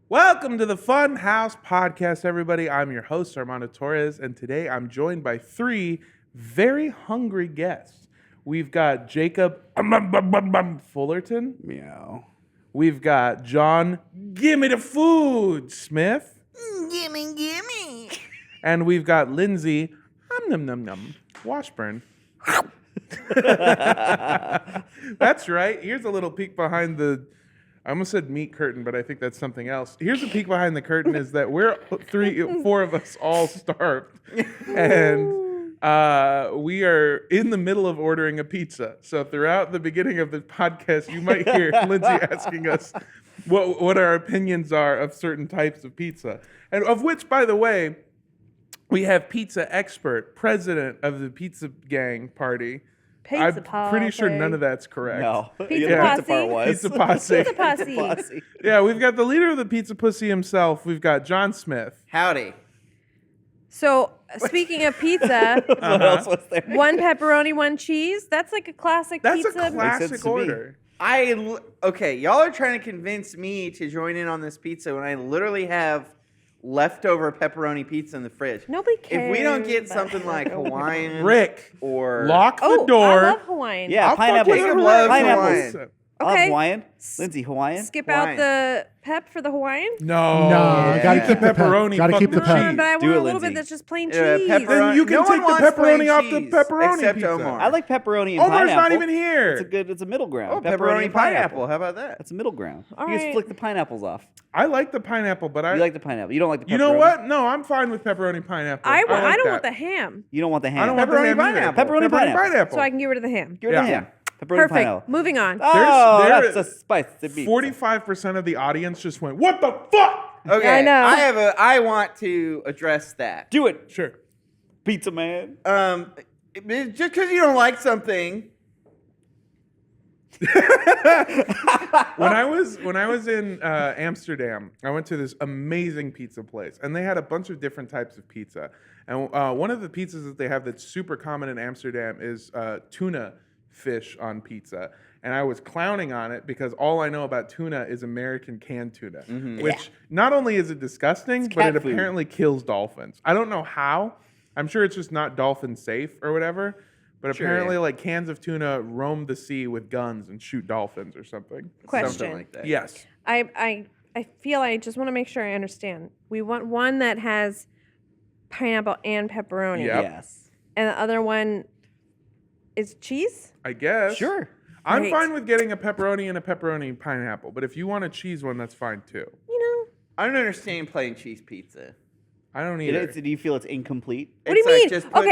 Welcome to the Funhaus Podcast, everybody. I'm your host, Armando Torres, and today I'm joined by three very hungry guests. We've got Jacob Fullerton. Meow. We've got John, gimme the food, Smith. Gimme. And we've got Lindsay, Washburn. That's right. Here's a little peek behind the... I almost said meat curtain, but I think that's something else. Here's a peek behind the curtain is that we're four of us all starved. And we are in the middle of ordering a pizza. So throughout the beginning of the podcast, you might hear Lindsay asking us what our opinions are of certain types of pizza. And of which, by the way, we have pizza expert, president of the pizza gang party. I'm pretty sure none of that's correct. No. Pizza Posse. Pizza part was. Pizza Posse. Pizza Posse. Yeah, we've got the leader of the Pizza Pussy himself. We've got John Smith. Howdy. So, speaking of pizza, What else was there? one pepperoni, one cheese. That's like a classic That's pizza. a classic sense to me. order. Okay, y'all are trying to convince me to join in on this pizza when I literally have leftover pepperoni pizza in the fridge. Nobody cares. If we don't get about something like Hawaiian Rick, or lock the Oh, door. I love Hawaiian. Yeah, I'll fuck pineapple. with Jacob a loves Pineapples. Hawaiian. I love Okay. Hawaiian. Lindsay, Hawaiian? Skip Hawaiian. out the pep for the Hawaiian. No, gotta Yeah. keep the pepperoni. Gotta fuck keep the the pep. cheese. But I Do want it, a little Lindsay. bit that's just plain cheese. Pepperoni. Then you can No take one the wants pepperoni plain off the cheese, pepperoni except pizza. Omar. I like pepperoni and Omar's pineapple. not even here. It's a middle ground. Oh, pepperoni and pineapple. How about that? That's a middle ground. All You just right. flick the pineapples off. I like the pineapple, but I You like the pineapple. You don't like the pepperoni. You know what? No, I'm fine with pepperoni pineapple. I like don't that. want the ham, You don't want the ham. I don't want the Pepperoni ham either. pineapple. Pepperoni pineapple. so I can get rid of the ham. Give it the Yeah. ham. Pepperoni Perfect. pineapple. Moving on. Oh, There's- that's a spice. to beat. 45% of the audience just went, "What the fuck?" Okay, I know. I want to address that. Do it, Sure. pizza man. Just because you don't like something. When I was in Amsterdam, I went to this amazing pizza place, and they had a bunch of different types of pizza. And one of the pizzas that they have that's super common in Amsterdam is tuna fish on pizza. And I was clowning on it because all I know about tuna is American canned tuna, which not only is it disgusting, but cat it food. apparently kills dolphins. I don't know how. I'm sure it's just not dolphin safe or whatever. But Sure, apparently, yeah. like cans of tuna roam the sea with guns and shoot dolphins or something. Question. Something like that. Yes. I feel I just want to make sure I understand. We want one that has pineapple and pepperoni. Yep. Yes. And the other one is cheese? I guess. Sure. I'm Great. fine with getting a pepperoni and a pepperoni pineapple, but if you want a cheese one, that's fine too. You know. I don't understand plain cheese pizza. I don't either. Do you feel it's incomplete? What do you It's like mean? just put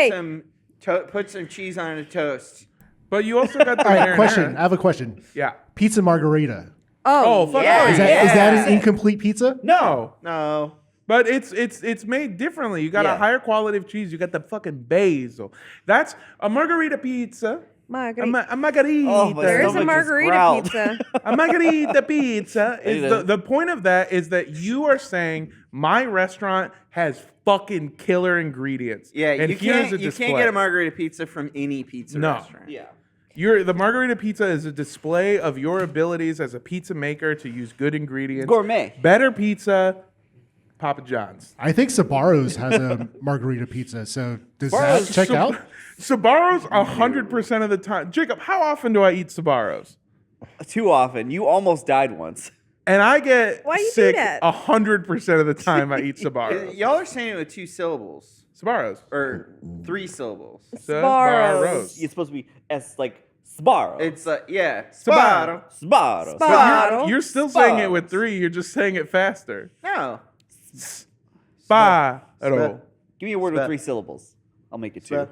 Okay. put some cheese on a toast. But you also got the All right, marinara. question. I have a question. Yeah. Pizza margarita. Oh, fuck yeah. yeah. Is that an incomplete pizza? No. No. But it's made differently. You got a Yeah. higher quality of cheese. You got the fucking basil. That's a margarita pizza. Margarita. A margarita. Oh, my There is a stomach just margarita growled. pizza. A margarita pizza is need the point of that is that you are saying my restaurant has fucking killer ingredients. Yeah, and you here's can't a you display. can't get a margarita pizza from any pizza No. restaurant. Yeah. The margarita pizza is a display of your abilities as a pizza maker to use good ingredients. Gourmet. Better pizza, Papa John's. I think Sabaro's has a margarita pizza. So does Sbarro's- that check out? Sabaro's 100% of the time. Jacob, how often do I eat Sabaro's? Too often. You almost died once. And I get Why you do sick that? 100% of the time I eat Sabaro's. Y'all are saying it with 2 syllables Sabaro's. or 3 syllables. Sabaro's. It's supposed to be like Sbarro. It's yeah, Sbarro. Sbarro. Sbarro. Sbarro. You're still saying it Sbarro's. with 3. You're just saying it faster. No. Sbarro. Give me a word with Spa- 3 syllables. I'll make it 2. Spa-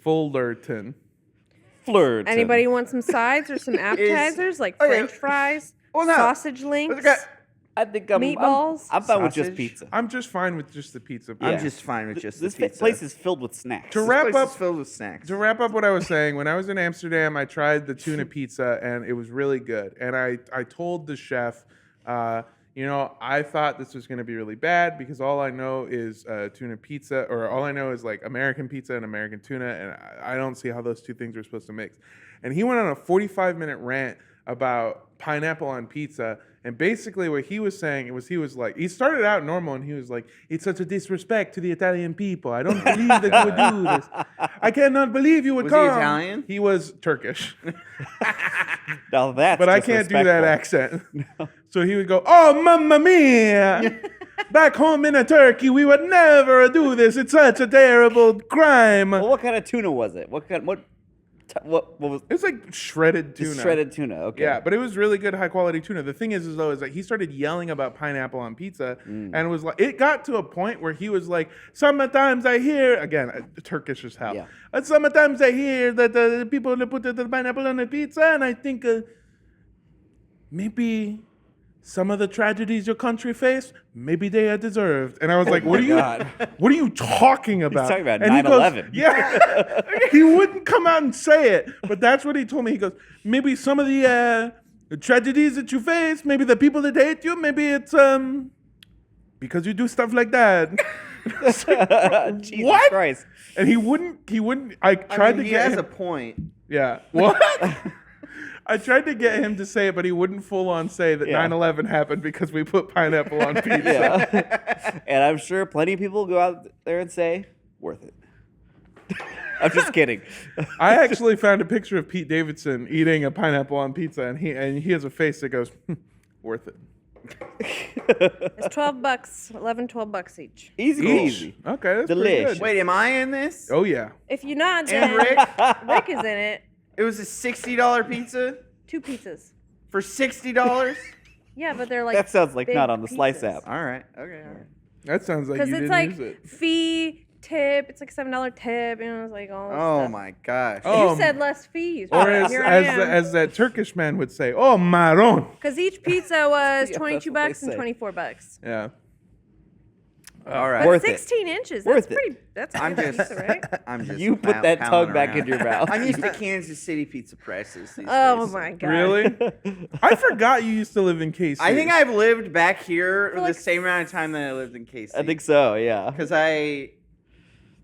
Fullerton. Flirt. Anybody want some sides or some appetizers like okay. French fries, Well, no. sausage links? Let's go. I think I'm Meatballs? I'm fine with just Sausage? pizza. I'm just fine with just the pizza. Yeah. I'm just fine with just this the pizza. place is filled with snacks. To This wrap place up- is filled with snacks. To wrap up what I was saying, when I was in Amsterdam, I tried the tuna pizza and it was really good. And I told the chef, I thought this was going to be really bad because all I know is tuna pizza, or all I know is like American pizza and American tuna, and I don't see how those two things are supposed to mix. And he went on a 45-minute rant about pineapple on pizza, And basically what he was saying was, he was like, he started out normal and he was like, it's such a disrespect to the Italian people. I don't believe that you would do this. I cannot believe you would Was come. he Italian? He was Turkish. Now that's But I can't do that disrespectful. accent. So he would go, oh, mamma mia. Back home in Turkey, we would never do this. It's such a terrible crime. Well, what kind of tuna was it? What was It was like shredded tuna. just shredded tuna? Okay. Yeah, but it was really good, high quality tuna. The thing is though, is that he started yelling about pineapple on pizza, and it was like, it got to a point where he was like, sometimes I hear, again, Turkish as hell. Yeah. Sometimes I hear that the people that put the pineapple on the pizza, and I think maybe some of the tragedies your country faced, maybe they are deserved. And I was like, what are you talking about? talking about And he goes, 9/11. yeah. He wouldn't come out and say it, but that's what he told me. He goes, maybe some of the tragedies that you face, maybe the people that hate you, maybe it's because you do stuff like that. It's like, bro, Jesus what? Christ. And he wouldn't. I tried to he get has him. a point. Yeah. What? I tried to get him to say it, but he wouldn't full on say that Yeah. 9/11 happened because we put pineapple on pizza. Yeah. And I'm sure plenty of people go out there and say, worth it. I'm just kidding. I actually found a picture of Pete Davidson eating a pineapple on pizza, and he has a face that goes, worth it. It's $12, $11-12 each. Easy Each. peasy. Okay, that's pretty Delish. good. Wait, am I in this? Oh yeah. If you're not, And then Rick? Rick is in it. It was a $60 pizza 2 pizzas. for $60? Yeah, but they're like That sounds like big not on the Slice pizzas. app. All right. Okay. All right. That sounds like you Because it's didn't like use it. fee, tip. It's like $7 tip. You know, it's like all this Oh stuff. my gosh. Oh. You said less fees. Or but as here I am. as that Turkish man would say, oh marron. Because each pizza was Yeah, that's $22 what they and say. $24. Yeah. All right. But Worth it. 16 inches. Worth That's it. pretty. That's a I'm good just, pizza, right? I'm just. You put that palling tongue back around. in your mouth. I'm used to Kansas City pizza prices these Oh days. my god. Really? I forgot you used to live in KC. I think I've lived back here For the like same amount of time that I lived in KC. I think so, yeah. Because I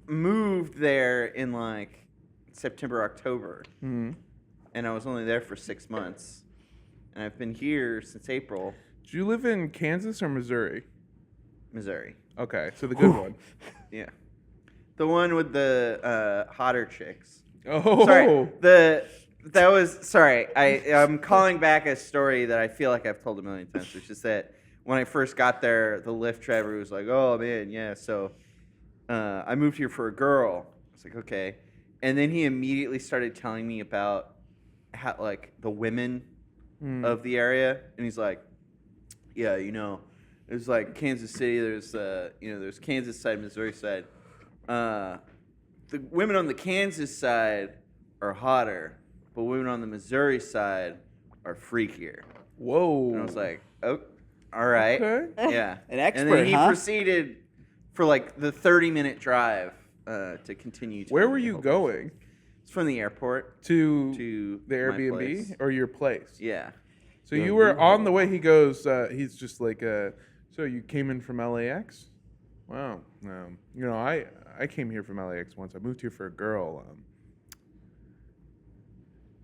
moved there in like September, October, Mhm. and I was only there for 6 months, and I've been here since April, Do you live in Kansas or Missouri? Missouri. Okay, so the good one. Yeah, the one with the hotter chicks. Oh. Sorry. I'm calling back a story that I feel like I've told a million times. It's just that when I first got there, the Lyft driver was like, "Oh man, yeah." So I moved here for a girl. I was like, "Okay," and then he immediately started telling me about how like the women of the area, and he's like, "Yeah, there's like Kansas City. There's Kansas side, Missouri side. The women on the Kansas side are hotter, but women on the Missouri side are freakier." Whoa. And I was like, "Oh, all right, Okay. yeah." An expert, And then he huh? proceeded for like the 30-minute drive to continue. Where telling were me you the whole going? business. It's from the airport To to the my Airbnb place. or your place? Yeah. So you were on the way. He goes. He's just like. So you came in from LAX? Wow. I came here from LAX once. I moved here for a girl.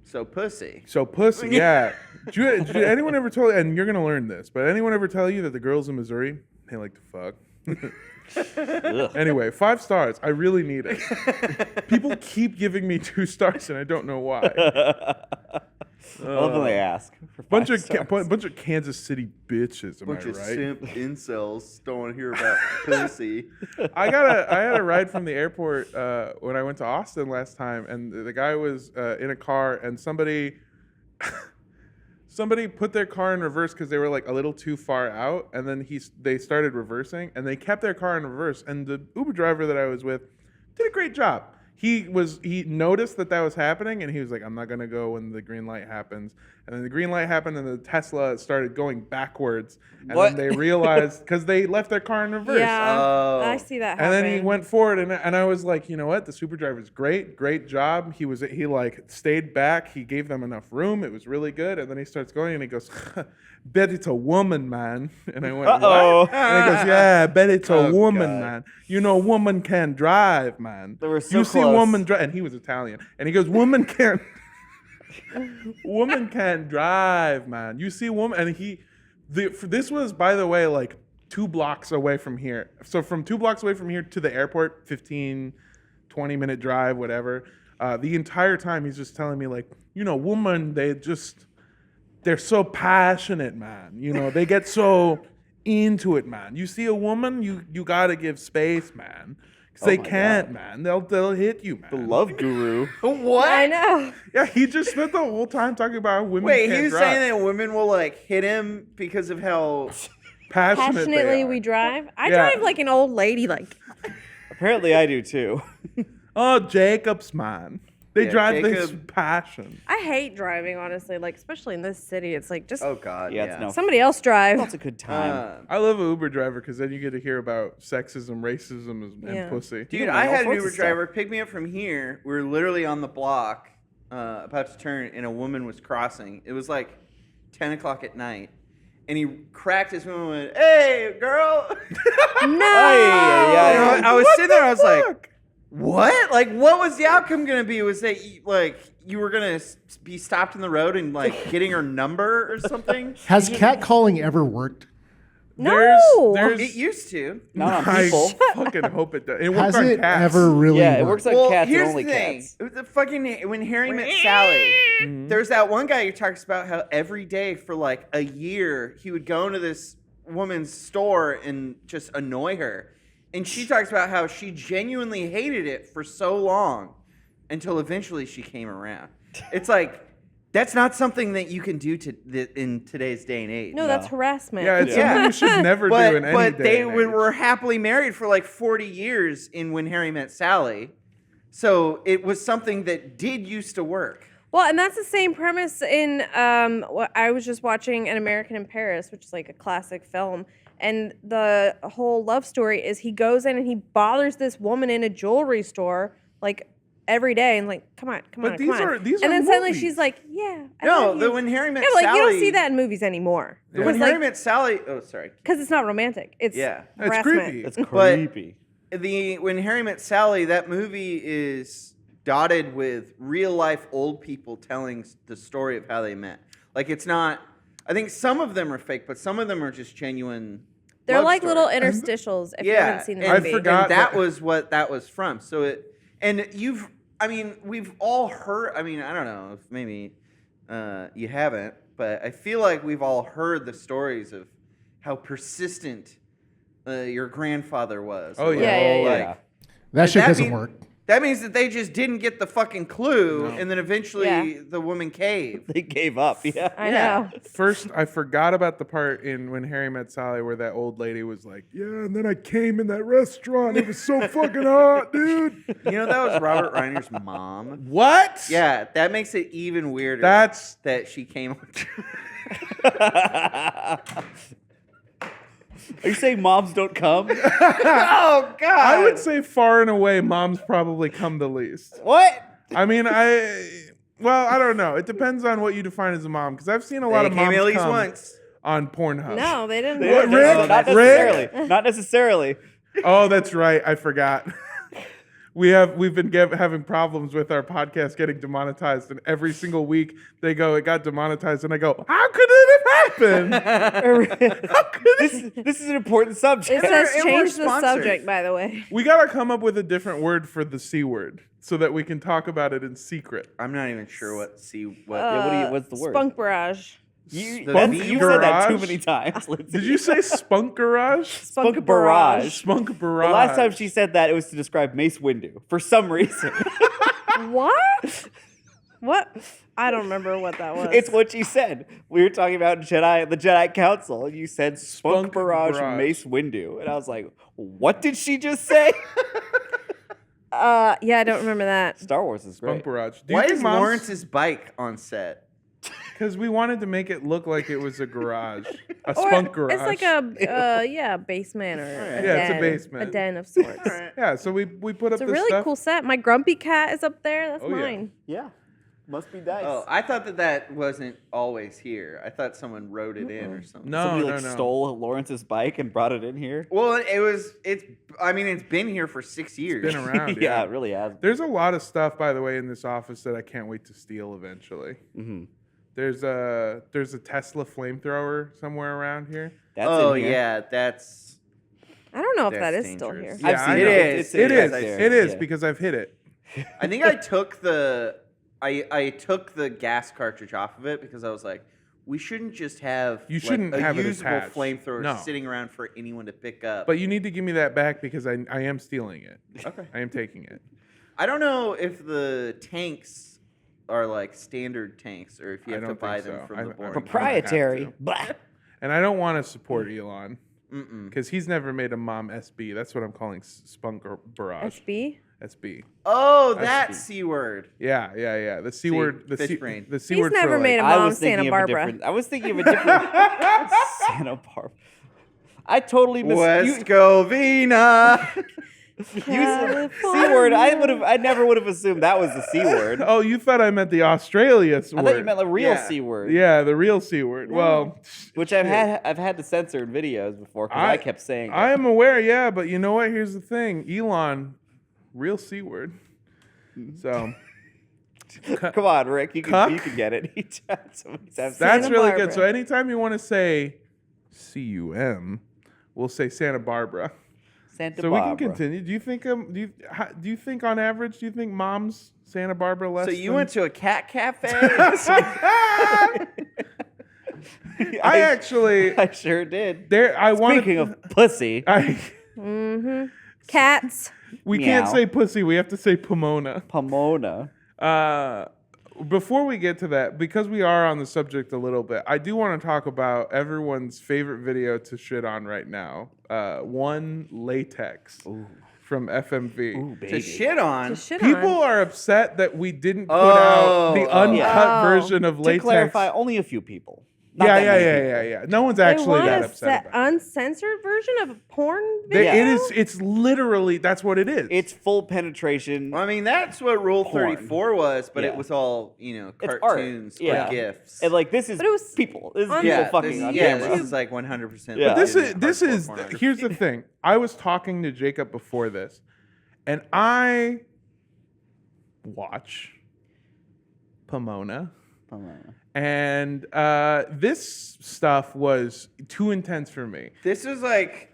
So pussy. So pussy. Yeah. Did anyone ever tell? And you're gonna learn this. But anyone ever tell you that the girls in Missouri they like to fuck? Ugh. Anyway, 5 stars. I really need it. People keep giving me 2 stars, and I don't know why. I love when they ask. For Bunch 5 of stars. bunch of Kansas City bitches. Am Bunch I of right? simp incels don't want to hear about pussy. I had a ride from the airport when I went to Austin last time, and the guy was in a car, and somebody put their car in reverse because they were like a little too far out, and then they started reversing, and they kept their car in reverse, and the Uber driver that I was with did a great job. He noticed that was happening, and he was like, "I'm not gonna go when the green light happens." And then the green light happened, and the Tesla started going backwards, and What? then they realized because they left their car in reverse. Yeah, Oh. I see that And happen. then he went forward, and I was like, you know what? The super driver's great job. He like stayed back. He gave them enough room. It was really good. And then he starts going, and he goes, "Bet it's a woman, man." And I went, Uh-oh. "What?" And he goes, "Yeah, bet it's a Oh, woman, God. man. Woman can drive, man. They were so you see close. woman drive," and he was Italian, and he goes, "Woman can." Woman can't drive, man. You see woman, and This was, by the way, like 2 blocks away from here. So from 2 blocks away from here to the airport, 15, 20-minute drive, whatever. The entire time he's just telling me, like, women, they're so passionate, man. They get so into it, man. You see a woman, you gotta give space, man. Because they can't, man. They'll hit you, man. The love guru. What? I know. Yeah, he just spent the whole time talking about how women Wait, can't he was drive. saying that women will like hit him because of how Passionate they Passionately are. we drive. I Yeah. drive like an old lady. Like Apparently, I do too. Oh, Jacob's, man. They Yeah, drive this Jacob. passion. I hate driving, honestly. Like especially in this city, it's like just oh god, Yeah, yeah. it's no. somebody else drive. That's a good time. I love an Uber driver because then you get to hear about sexism, racism, and Yeah. pussy. Dude, know, I all had an sorts Uber of stuff. driver pick me up from here. We were literally on the block, about to turn, and a woman was crossing. It was like 10 o'clock at night. And he cracked his window and went, "Hey, girl." No. Ay, I was What sitting there, I was like, fuck? what? Like, what was the outcome going to be? Was that, you were going to be stopped in the road and, like, getting her number or something? Has catcalling ever worked? No. There's It used to. Not on I people. fucking hope it does. It works Has on it cats. ever really Yeah, it worked? works on cats and here's only the thing. cats. It was the fucking when Harry met Sally. There's that one guy who talks about how every day for like a year he would go into this woman's store and just annoy her, and she talks about how she genuinely hated it for so long until eventually she came around. It's like that's not something that you can do in today's day and age. No, that's harassment. Yeah, it's Yeah. something you should never do in any but day they and were age. happily married for like 40 years in When Harry Met Sally. So it was something that did used to work. Well, and that's the same premise in what I was just watching An American in Paris, which is like a classic film. And the whole love story is he goes in and he bothers this woman in a jewelry store like every day and like, come on. But these are And then movies. suddenly she's like, yeah. I No, love the you. When Harry Met Yeah, like Sally. you don't see that in movies anymore. When Because Harry like, Met Sally. Oh, sorry. it's not romantic. It's Yeah. It's harassment. creepy. It's But- creepy. When Harry Met Sally, that movie is dotted with real life old people telling the story of how they met. Like it's not. I think some of them are fake, but some of them are just genuine. They're love like little stories. interstitials if you Yeah, haven't seen the and, movie. I forgot and that that- was what that was from. So we've all heard. I mean, I don't know if maybe you haven't, but I feel like we've all heard the stories of how persistent your grandfather was. Oh, yeah. Yeah, yeah, Like, yeah. That shit that doesn't mean- work. That means that they just didn't get the fucking clue, No. and then eventually Yeah. the woman caved. They gave up. Yeah. I Yeah. know. First, I forgot about the part in When Harry Met Sally where that old lady was like, "Yeah," and then I came in that restaurant. It was so fucking hot, dude. You know that was Robert Reiner's mom. What? Yeah, that makes it even weirder. That's that she came. Are you saying moms don't come? Oh God! I would say far and away, moms probably come the least. What? I mean, well, I don't know. It depends on what you define as a mom, because I've seen a lot They of came moms at least come once. on Pornhub. No, they didn't. What, No, Rick? not Rick? necessarily. Not necessarily. Oh, that's right. I forgot. We've been having problems with our podcast getting demonetized, and every single week they go, "It got demonetized," and I go, "How could it have happened? This is an important subject. It says And we're change the sponsored. subject, by the way. We gotta come up with a different word for the C word so that we can talk about it in secret." I'm not even sure what. what's the word? Spunk barrage. You, The that's- V you've said that too garage? many times, Lindsay. Did you say spunk garage? Spunk barrage? Spunk barrage. The last time she said that, it was to describe Mace Windu for some reason. What? What? I don't remember what that was. It's what she said. We were talking about the Jedi Council, and you said Spunk Spunk barrage, barrage. Mace Windu, and I was like, what did she just say? Yeah, I don't remember that. Star Wars is Spunk great. barrage. Do you Why think is moms- Lawrence's bike on set? Because we wanted to make it look like it was a garage, a Or spunk garage. it's like a basement or a Yeah, it's a den, basement. a den of sorts. Yeah, so we put up It's a this really stuff. cool set. My grumpy cat is up there. That's Oh, yeah. mine. Yeah. Must be nice. Oh, I thought that wasn't always here. I thought someone wrote it in or something. No, Somebody no, like no. stole Lawrence's bike and brought it in here. Well, it's been here for 6 years. Been around. Yeah, it really has. There's a lot of stuff, by the way, in this office that I can't wait to steal eventually. Mm-hmm. There's a Tesla flamethrower somewhere around here. That's Oh in here. yeah, that's I don't know if that That's is still dangerous. here. I've seen it it. is. It is. right there. It is Yeah. because I've hit it. I think I took I took the gas cartridge off of it because I was like, we shouldn't just have You shouldn't a have it usable attached. flamethrower No. sitting around for anyone to pick up. But you need to give me that back because I am stealing it. okay. I am taking it. I don't know if the tanks are like standard tanks or if you I have to don't buy think them so. from I- the I- boring. Proprietary. to. Blah. And I don't want to support Elon Mm-mm. because he's never made a mom SB. That's what I'm calling Spunk Barrage. SB? SB. Oh, That's that the- C word. Yeah. The C word. The fish C, brain. The C He's word. never for made a like, I mom was thinking Santa of Barbara. a different. I was thinking of a different Santa Barbara. I totally missed West Covina. C word. I never would have assumed that was the C word. Oh, you thought I meant the Australia word. I thought you meant the real Yeah. C word. Yeah, the real C word. Well, Which I've had to censor in videos before because I kept saying it. I am aware, yeah, but you know what? Here's the thing. Elon, real C word. So Come on, Rick. You Cuck? can get it. that's Santa really Barbara. good. So anytime you want to say C-U-M, we'll say Santa Barbara. Santa So Barbara. we can continue. Do you think do you think on average, do you think moms Santa Barbara less So you than- went to a cat cafe? I actually I sure did. there I wanted Speaking of pussy, Mm-hmm. Cats. we can't Meow. say pussy, we have to say Pomona. Pomona. Before we get to that, because we are on the subject a little bit, I do want to talk about everyone's favorite video to shit on right now. One latex from FMV. Ooh, to baby. shit on. To shit People on. are upset that we didn't put out the Oh, uncut oh. version of To latex. clarify, only a few people. Not Yeah, that yeah, many yeah, people. yeah, yeah. No one's They actually want that a upset about it. uncensored version of a porn There- video. It is. It's literally that's what it is. It's full penetration. Well, I mean, that's what Rule Porn. 34 was, but Yeah. it was all, It's art. cartoons Yeah. or GIFs. And like this is But it was people. This is on- people yeah, fucking this, on yeah, camera. this is like 100%. Yeah. But this legitimate is hardcore pornography. here's the thing. I was talking to Jacob before this, and I watch Pomona, and this stuff was too intense for me. This was like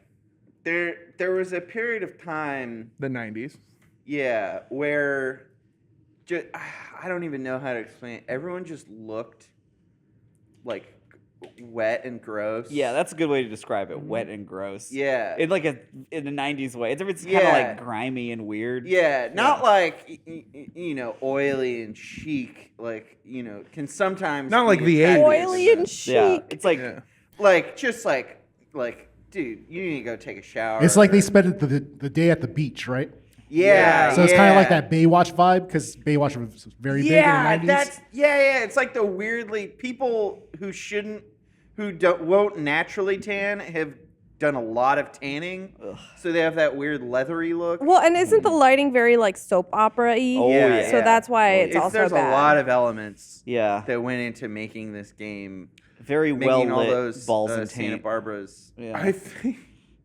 there was a period of time, The 90s. yeah, where I don't even know how to explain it. Everyone just looked like wet and gross. Yeah, that's a good way to describe it. Wet and gross. Yeah. In like in a 90s way. It's kind of Yeah. like grimy and weird. Yeah, not like oily and chic. Like can sometimes Not like be the attractive. 80s. Oily and chic. Yeah. It's like like just like dude, you need to go take a shower. It's like they spent the day at the beach, right? Yeah, So it's kind of yeah. like that Baywatch vibe because Baywatch was very big in the 90s. That's yeah. It's like the weirdly people who won't naturally tan have done a lot of tanning, so they have that weird leathery look. Well, and isn't the lighting very like soap opera-y? Oh, yeah. So that's why it's also there's bad. a lot of elements yeah, that went into making this game, very well making all lit those balls and Santa taint. Barbaras. Yeah. I think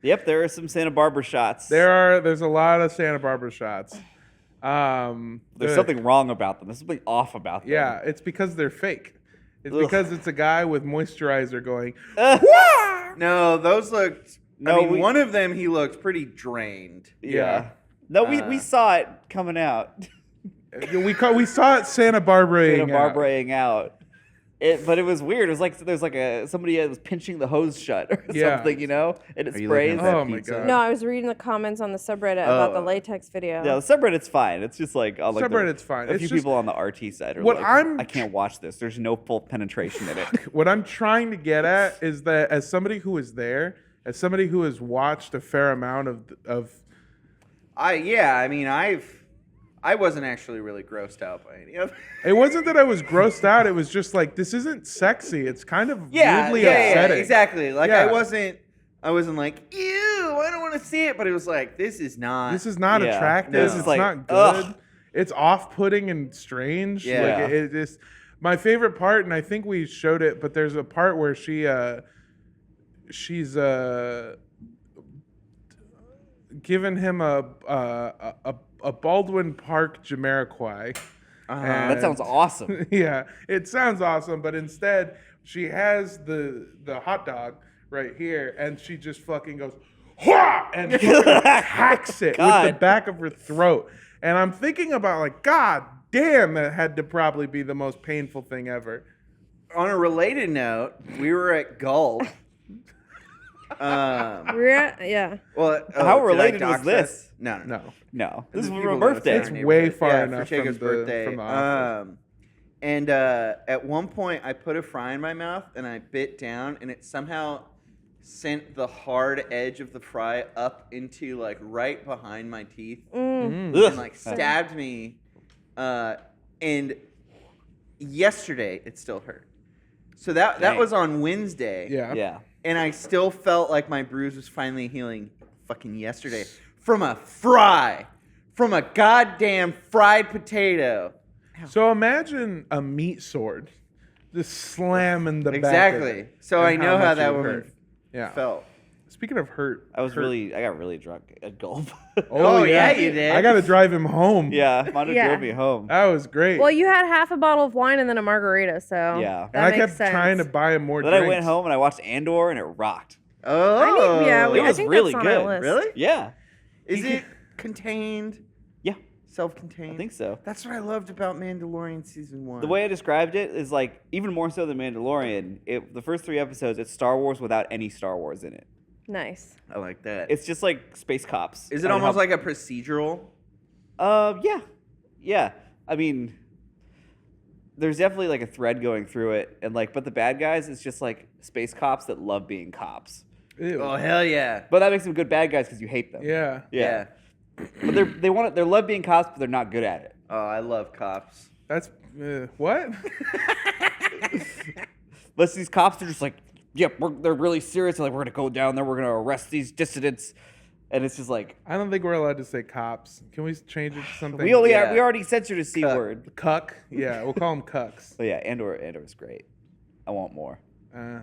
Yep, there are some Santa Barbara shots. there's a lot of Santa Barbara shots. There's the- something wrong about them. There's something off about them. Yeah, it's because they're fake. It's Ugh. because it's a guy with moisturizer going. No, those looked. No, I mean, we- one of them he looked pretty drained. Yeah. No, we saw it coming out. We saw it Santa Barbara. Santa Barbaraing out. But it was weird. It was like there's like somebody was pinching the hose shut or Yeah. something, and it Are you sprays. looking at that Oh my pizza? God. No, I was reading the comments on the subreddit about the Oh. latex video. Yeah, the subreddit's fine. It's just like on like Subreddit's fine. A It's few just- people on the RT side are What like, I'm- I can't watch this. There's no full penetration in it. What I'm trying to get at is that as somebody who is there, as somebody who has watched a fair amount of I wasn't actually really grossed out by any of it. it wasn't that I was grossed out. It was just like this isn't sexy. It's kind of weirdly upsetting. exactly. Like Yeah. I wasn't like, ew, I don't want to see it, but it was like, this is not. This is not Yeah. attractive. No. It's This is like, not good. ugh. It's off-putting and strange. Yeah. Like it just my favorite part, and I think we showed it, but there's a part where she's given him a Baldwin Park Jamiroquai. That sounds awesome. Yeah, it sounds awesome, but instead she has the hot dog right here, and she just fucking goes, "Hwah!" and fucking hacks it with the God. back of her throat. And I'm thinking about like, God damn, that had to probably be the most painful thing ever. On a related note, we were at Gulp. Yeah. Well, How did I related was dox this? us? No. No, No, this is for People my know it's birthday. in It's our way neighborhood. far yeah, enough for Jacob's from the- birthday. from the office. And at one point, I put a fry in my mouth and I bit down, and it somehow sent the hard edge of the fry up into like right behind my teeth Mm. Ugh. and like stabbed me. And yesterday, it still hurt. So that Dang. was on Wednesday. yeah, Yeah. And I still felt like my bruise was finally healing fucking yesterday from a fry. From a goddamn fried potato. So imagine a meat sword just slamming the back. Exactly. So and I know how much that it would woman hurt. Yeah. felt. Speaking of hurt, I got hurt- really drunk at Gulp. Oh, yeah, you did. I got to drive him home. Yeah, Mondo Yeah. drove me home. That was great. Well, you had half a bottle of wine and then a margarita, so Yeah. that and I makes kept sense. trying to buy him more Then drinks. I went home and I watched Andor and it rocked. Oh. Yeah, It I was think really that's on our good. list. Really? Yeah, Is it contained? yeah, Self-contained? I think so. That's what I loved about Mandalorian season 1. The way I described it is like even more so than Mandalorian. The first 3 episodes, it's Star Wars without any Star Wars in it. Nice. I like that. It's just like space cops. Is it And almost how- like a procedural? Yeah. I mean, there's definitely like a thread going through it, and like, but the bad guys is just like space cops that love being cops. Ew. Oh, hell yeah. But that makes them good bad guys because you hate them. Yeah. Yeah. But they love being cops, but they're not good at it. Oh, I love cops. That's what? But these cops are just like, yep, they're really serious. They're like, we're gonna go down there, we're gonna arrest these dissidents, and it's just like I don't think we're allowed to say cops. Can we change it to something? we Yeah. already censored a C Cuck. word. Cuck. Yeah, we'll call them cucks. But yeah, Andor's great. I want more. I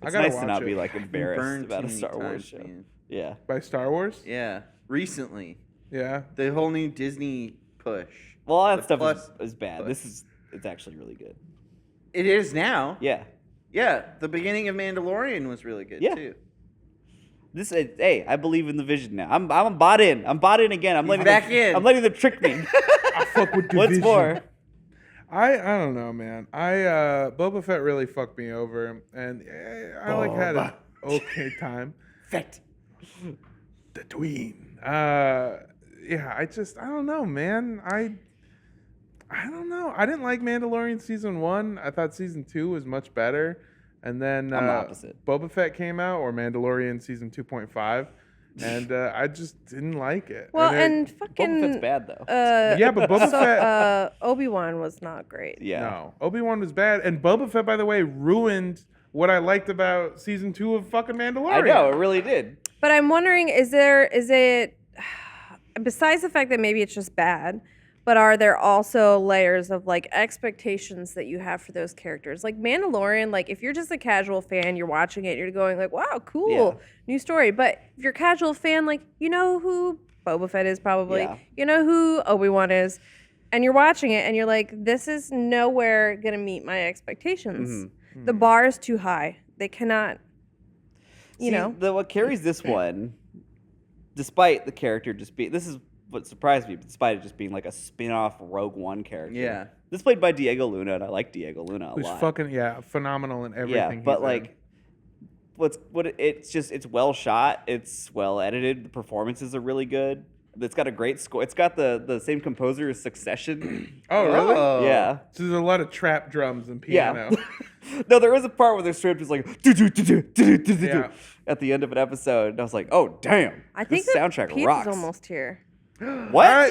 It's gotta nice to watch not it. be like Been embarrassed burned about too a many Star Wars times, show. man. Yeah. By Star Wars. Yeah. Recently. Yeah. The whole new Disney push. Well, all that The stuff plus- is bad. plus. It's actually really good. It is now. Yeah. Yeah. The beginning of Mandalorian was really good, Yeah. too. Hey, I believe in the vision now. I'm bought in. I'm bought in again. I'm He's letting back them, in. I'm letting them trick me. I fuck with the What's vision. more? I don't know, man. Boba Fett really fucked me over, and I like had an okay time. Fett. The tween. Yeah, I don't know, man. I don't know. I didn't like Mandalorian season 1. I thought season 2 was much better. And then I'm the opposite. Boba Fett came out, or Mandalorian season 2.5, and I just didn't like it. Well, it- and Boba fucking Fett's bad though. yeah, but Boba Fett. Obi-Wan was not great. Yeah. No, Obi-Wan was bad, and Boba Fett, by the way, ruined what I liked about season 2 of fucking Mandalorian. I know, it really did. But I'm wondering, is it besides the fact that maybe it's just bad, but are there also layers of like expectations that you have for those characters? Like Mandalorian, like if you're just a casual fan, you're watching it, you're going like, wow, cool, Yeah. new story. But if you're a casual fan, like you know who Boba Fett is probably, Yeah. you know who Obi-Wan is, and you're watching it and you're like, this is nowhere gonna meet my expectations. The bar is too high. They cannot, you know. What carries this one, despite the character just being, this is what surprised me, despite it just being like a spin-off Rogue One character. Yeah. This is played by Diego Luna, and I like Diego Luna a Who's lot. fucking phenomenal in everything. Yeah, but he's like, it's well shot. It's well edited. The performances are really good. It's got a great score. It's got the same composer as Succession. in. Oh, really? Yeah. So there's a lot of trap drums and Yeah. piano. No, there is a part where they're stripped is like do-do-do-do-do-do-do-do Yeah. at the end of an episode. And I was like, oh damn, I think this the soundtrack pizza's rocks. almost here. What?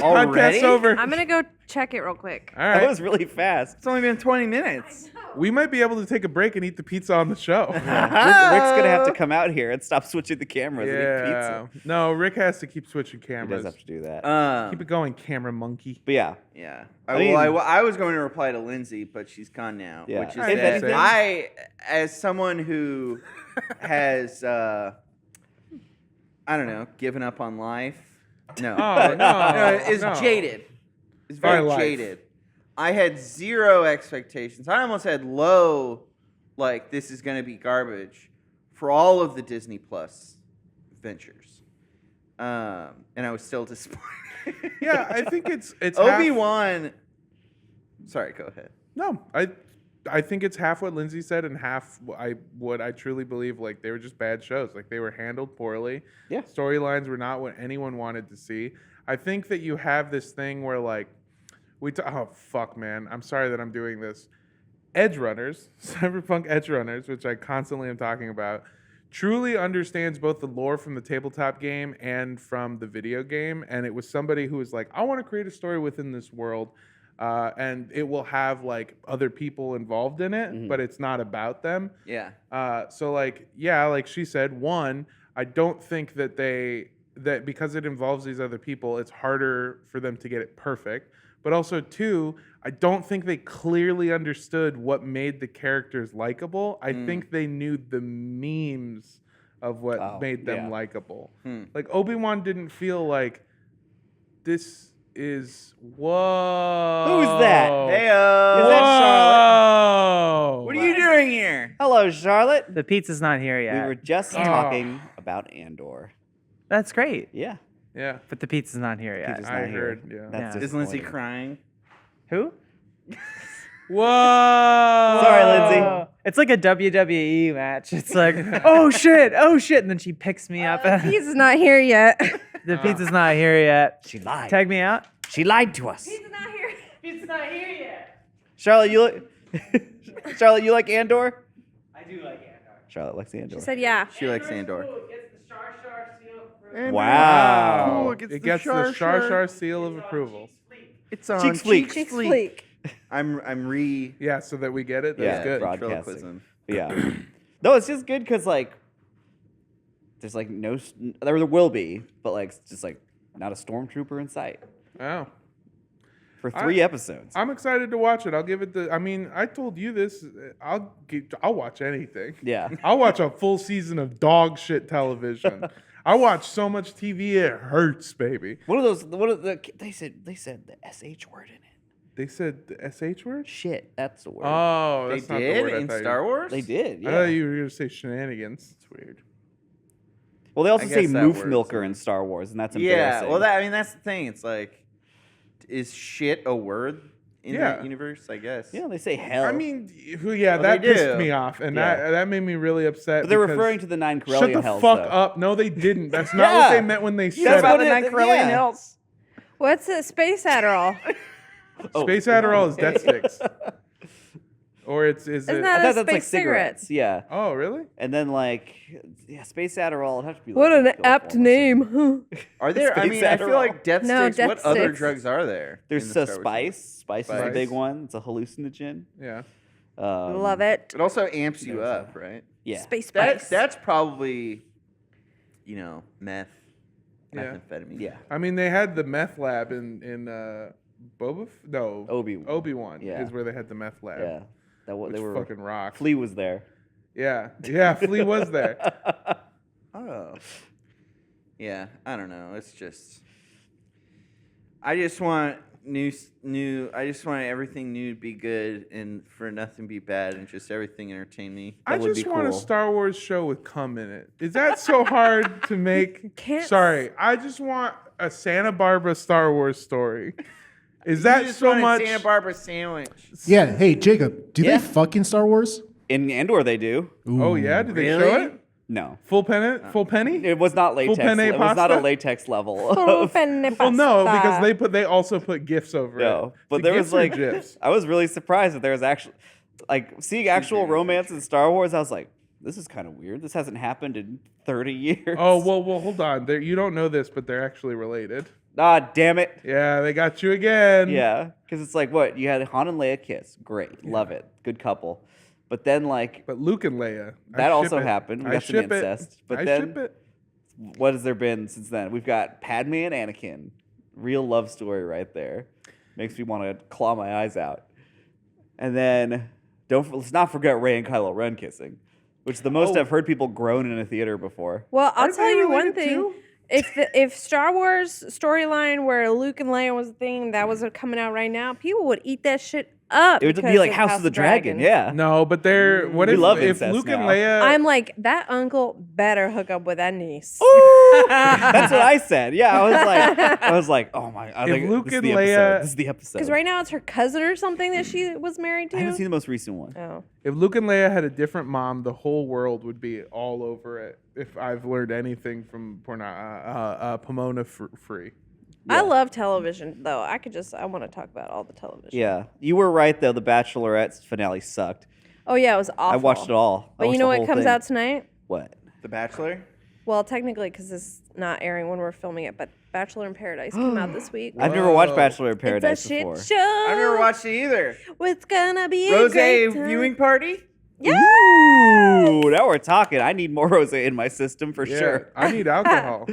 All right, Already? podcast's over. I'm gonna go check it real quick. All That right. was really fast. It's only been 20 minutes. We might be able to take a break and eat the pizza on the show. Rick's gonna have to come out here and stop switching the cameras and eat Yeah. pizza. No, Rick has to keep switching He cameras. does have to do that. Keep it going, camera monkey. But yeah, Yeah. I mean- I was going to reply to Lindsay, but she's gone now. Yeah. Which is If that anything- I, as someone who has, I don't know, given up on life. No. Oh, no. Is no. jaded. Is By very life. jaded. I had zero expectations. I almost had low, like, this is going to be garbage for all of the Disney Plus ventures. And I was still disappointed. Yeah, I think it's Obi-Wan. Sorry, go ahead. No, I think it's half what Lindsay said and half what I truly believe. Like, they were just bad shows. Like, they were handled poorly. Yeah. Storylines were not what anyone wanted to see. I think that you have this thing where, like, oh fuck, man, I'm sorry that I'm doing this. Edge Runners, Cyberpunk Edge Runners, which I constantly am talking about, truly understands both the lore from the tabletop game and from the video game. And it was somebody who was like, I want to create a story within this world. And it will have like other people involved in it, but it's not about them. Yeah. So like, yeah, like she said, one, I don't think that that because it involves these other people, it's harder for them to get it perfect. But also, two, I don't think they clearly understood what made the characters likable. I think they knew the memes of what made them likable. Like, Obi-Wan didn't feel like this is whoa. Who's that? Heyo. Is that Whoa. What are you doing here? Hello, Charlotte. The pizza's not here yet. We were just talking about Andor. That's great, Yeah. Yeah, but the pizza's not here yet. Pizza's I not here. heard. Yeah. That's Yeah. Is Lindsay disappointing. crying? Who? Whoa. Sorry, Lindsay. It's like a WWE match. It's like, oh shit, and then she picks me up. He's not here yet. The pizza's not here yet. She lied. Tag me out. She lied to us. He's not here. He's not here yet. Charlotte, you look. Charlotte, you like Andor? I do like Andor. Charlotte likes Andor. She said, "Yeah." She likes Andor. Wow. Cool, It gets the Shar seal of approval. It's on Cheeks fleek. Cheeks fleek. I'm re Yeah, so that we get it. That's Yeah, good. broadcasting. Yeah. No, it's just good because like, there's like no, there will be, but like just like not a stormtrooper in sight Oh. for 3 episodes. I'm excited to watch it. I'll give it I mean, I told you this. I'll watch anything. Yeah. I'll watch a full season of dog shit television. I watch so much TV it hurts, baby. One of the they said the sh word in it. They said the sh word. Shit, that's the word. Oh, They that's not the did word I in thought Star Wars. They did. I Yeah. thought you were gonna say shenanigans. It's weird. Well, they also I say guess that moof word's milker in in Star Wars, and that's Yeah. embarrassing. Well, I mean that's the thing. It's like, is shit a word in Yeah. that universe? I guess. yeah, they say hell. I mean, yeah, Well, that they pissed do. me off, and Yeah. that made me really upset. but they're because- referring to the 9 Shut Corellian the hells. fuck though. up! No, they didn't. That's not what Yeah. they meant when they That's said what it. it- yeah. Hills. What's a space Adderall? Oh. Space Adderall is death sticks, or is Isn't it? that I a thought that's like space cigarettes. Yeah. Oh, really? And then like, yeah, Space Adderall. It'd have to be. What like an a pill apt form or name. Are there? I Space mean, I feel Adderall. like death No, sticks. death What other sticks. drugs are there? There's in the a Star Wars spice. universe? Spice is the Spice. big one. It's a hallucinogen. Yeah. Love it. It also amps you There's up, right? Yeah. Space spice. That's probably, meth, Yeah. methamphetamine. Yeah. I mean, they had the meth lab in Obi-Wan. Yeah. Is where they had the meth lab. Yeah. That what Which they were. fucking rocked. Flea was there. Yeah. Flea was there. Oh. Yeah, I don't know. It's just, I just want new. I just want everything new to be good and for nothing be bad and just everything entertain me. I would just be want a cool. Star Wars show with cum in it. Is that so hard to make? Can't Sorry, I just want a Santa Barbara Star Wars story. Is You that just so want a much? Santa Barbara sandwich. Yeah. Hey, Jacob, do Yeah. they fuck in Star Wars? In Andor, they do. Oh yeah, did they show Really? it? No. Full penny? Full penny? It was not latex. penne It was not a pasta? latex level. Well, Well, no, because they also put gifs over it. No, but The there gifs was or like, gifs? I was really surprised that there was actually, like, seeing actual romance in Star Wars. I was like, this is kind of weird. This hasn't happened in 30 years. Oh well, hold on. You don't know this, but they're actually related. Ah, damn it. Yeah, they got you again. Yeah, because it's like, what? You had Han and Leia kiss. Great. Love it. Good couple. But then, like, But Luke and Leia. I that ship also it. happened. We I got some ship it. incest. But I then, ship it. what has there been since then? We've got Padme and Anakin. Real love story right there. Makes me want to claw my eyes out. And then, let's not forget Rey and Kylo Ren kissing, which is the most I've heard people groan in a theater before. Well, I'll Aren't tell they you one related thing. too? if Star Wars storyline where Luke and Leia was a thing that was coming out right now, people would eat that shit up. It would be because like House of the Dragon. Yeah. No, but they're what We if love if incest Luke and now. Leia? I'm like, that uncle better hook up with that niece. That's what I said. Yeah, I was like, oh my! I If think Luke this is and the Leia- episode. This is the episode. Because right now it's her cousin or something that she was married to. I haven't seen the most recent one. Oh. If Luke and Leia had a different mom, the whole world would be all over it. If I've learned anything from Pomona Free. I love television though. I want to talk about all the television. Yeah, you were right though. The Bachelorette's finale sucked. Oh yeah, it was awful. I watched it all. But you know what comes out tonight? What? The Bachelor? Well, technically, because this is not airing when we're filming it, but Bachelor in Paradise came out this week. I've never watched Bachelor in Paradise It's a shit before. show. I've never watched it either. It's gonna be Rose a great time. viewing party? Yeah. Ooh, now we're talking. I need more rosé in my system for Yeah, sure. I need alcohol.